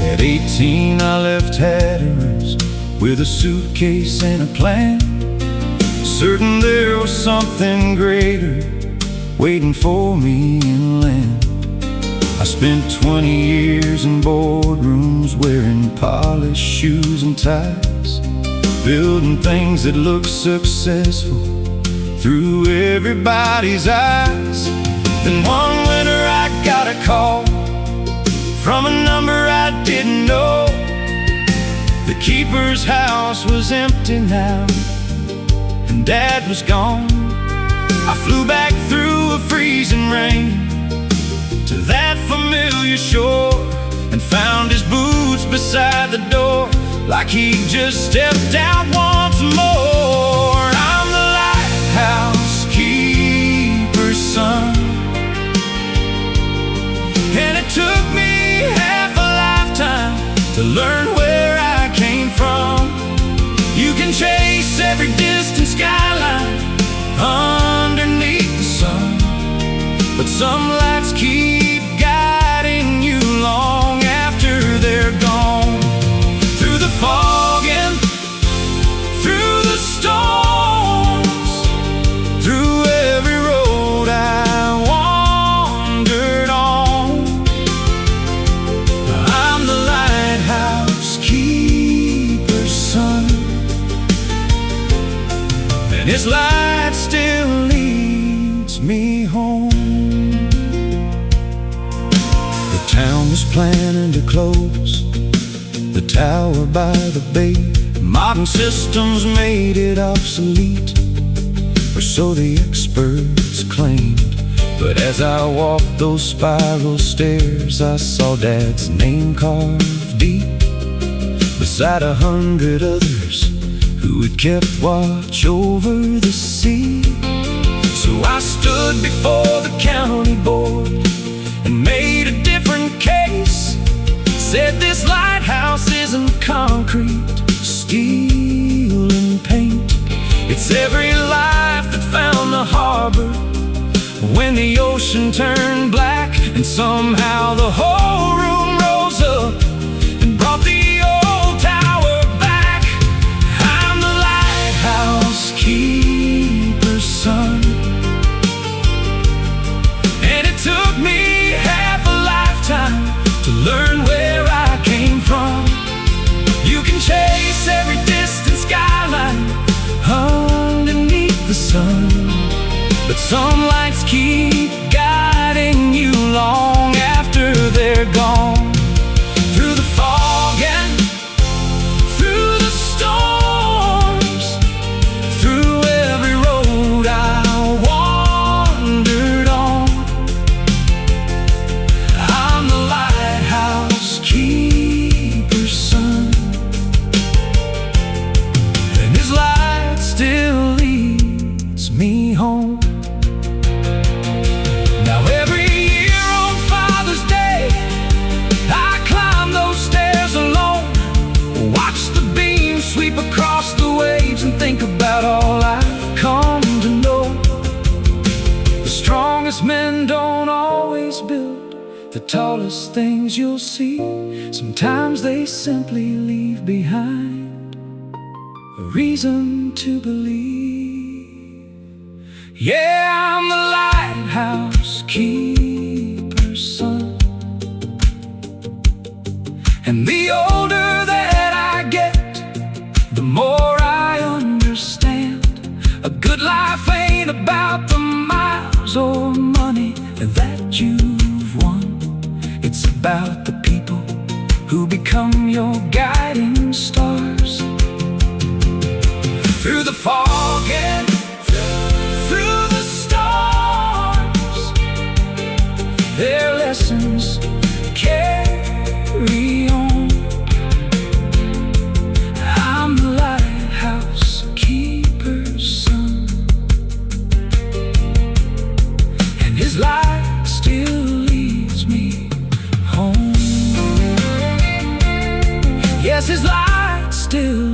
At 18 I left Hatteras with a suitcase and a plan, certain there was something greater waiting for me inland. I spent 20 years in boardrooms wearing polished shoes and ties, building things that look successful through everybody's eyes. Then one winter I got a call from a number I didn't know. The keeper's house was empty now, and Dad was gone. I flew back through a freezing rain to that familiar shore, and found his boots beside the door, like he just stepped out once more. I'm the lighthouse keeper's son, and it took me half a lifetime to learn where I came from. You can chase every distant skyline underneath the sun, but some lights keep guiding you long after they're gone. Through the fog and through the storms, through every road I wandered on, I'm the lighthouse keeper's son, and his light still leads me home. The town was planning to close the tower by the bay. Modern systems made it obsolete, or so the experts claimed. But as I walked those spiral stairs, I saw Dad's name carved deep beside 100 others who had kept watch over the sea. So I stood before the county board and made a different case. Said this lighthouse isn't concrete, steel and paint. It's every life that found the harbor when the ocean turned black, and somehow the whole room rose up and brought the old tower back. I'm the lighthouse keeper Some lights keep guiding you long after they're gone. Through the fog and through the storms, through every road I wandered on. I'm the lighthouse keeper's son, and his light still leads me home. Now every year on Father's Day, I climb those stairs alone, watch the beams sweep across the waves, and think about all I've come to know. The strongest men don't always build the tallest things you'll see. Sometimes they simply leave behind a reason to believe. Yeah, I'm the lighthouse keeper's son, and the older that I get, the more I understand. A good life ain't about the miles or money that you've won. It's about the people who become your guiding stars. Through the fog and through the stars, their lessons carry on. I'm the lighthouse keeper's son, and his light still leads me home. Yes, his light still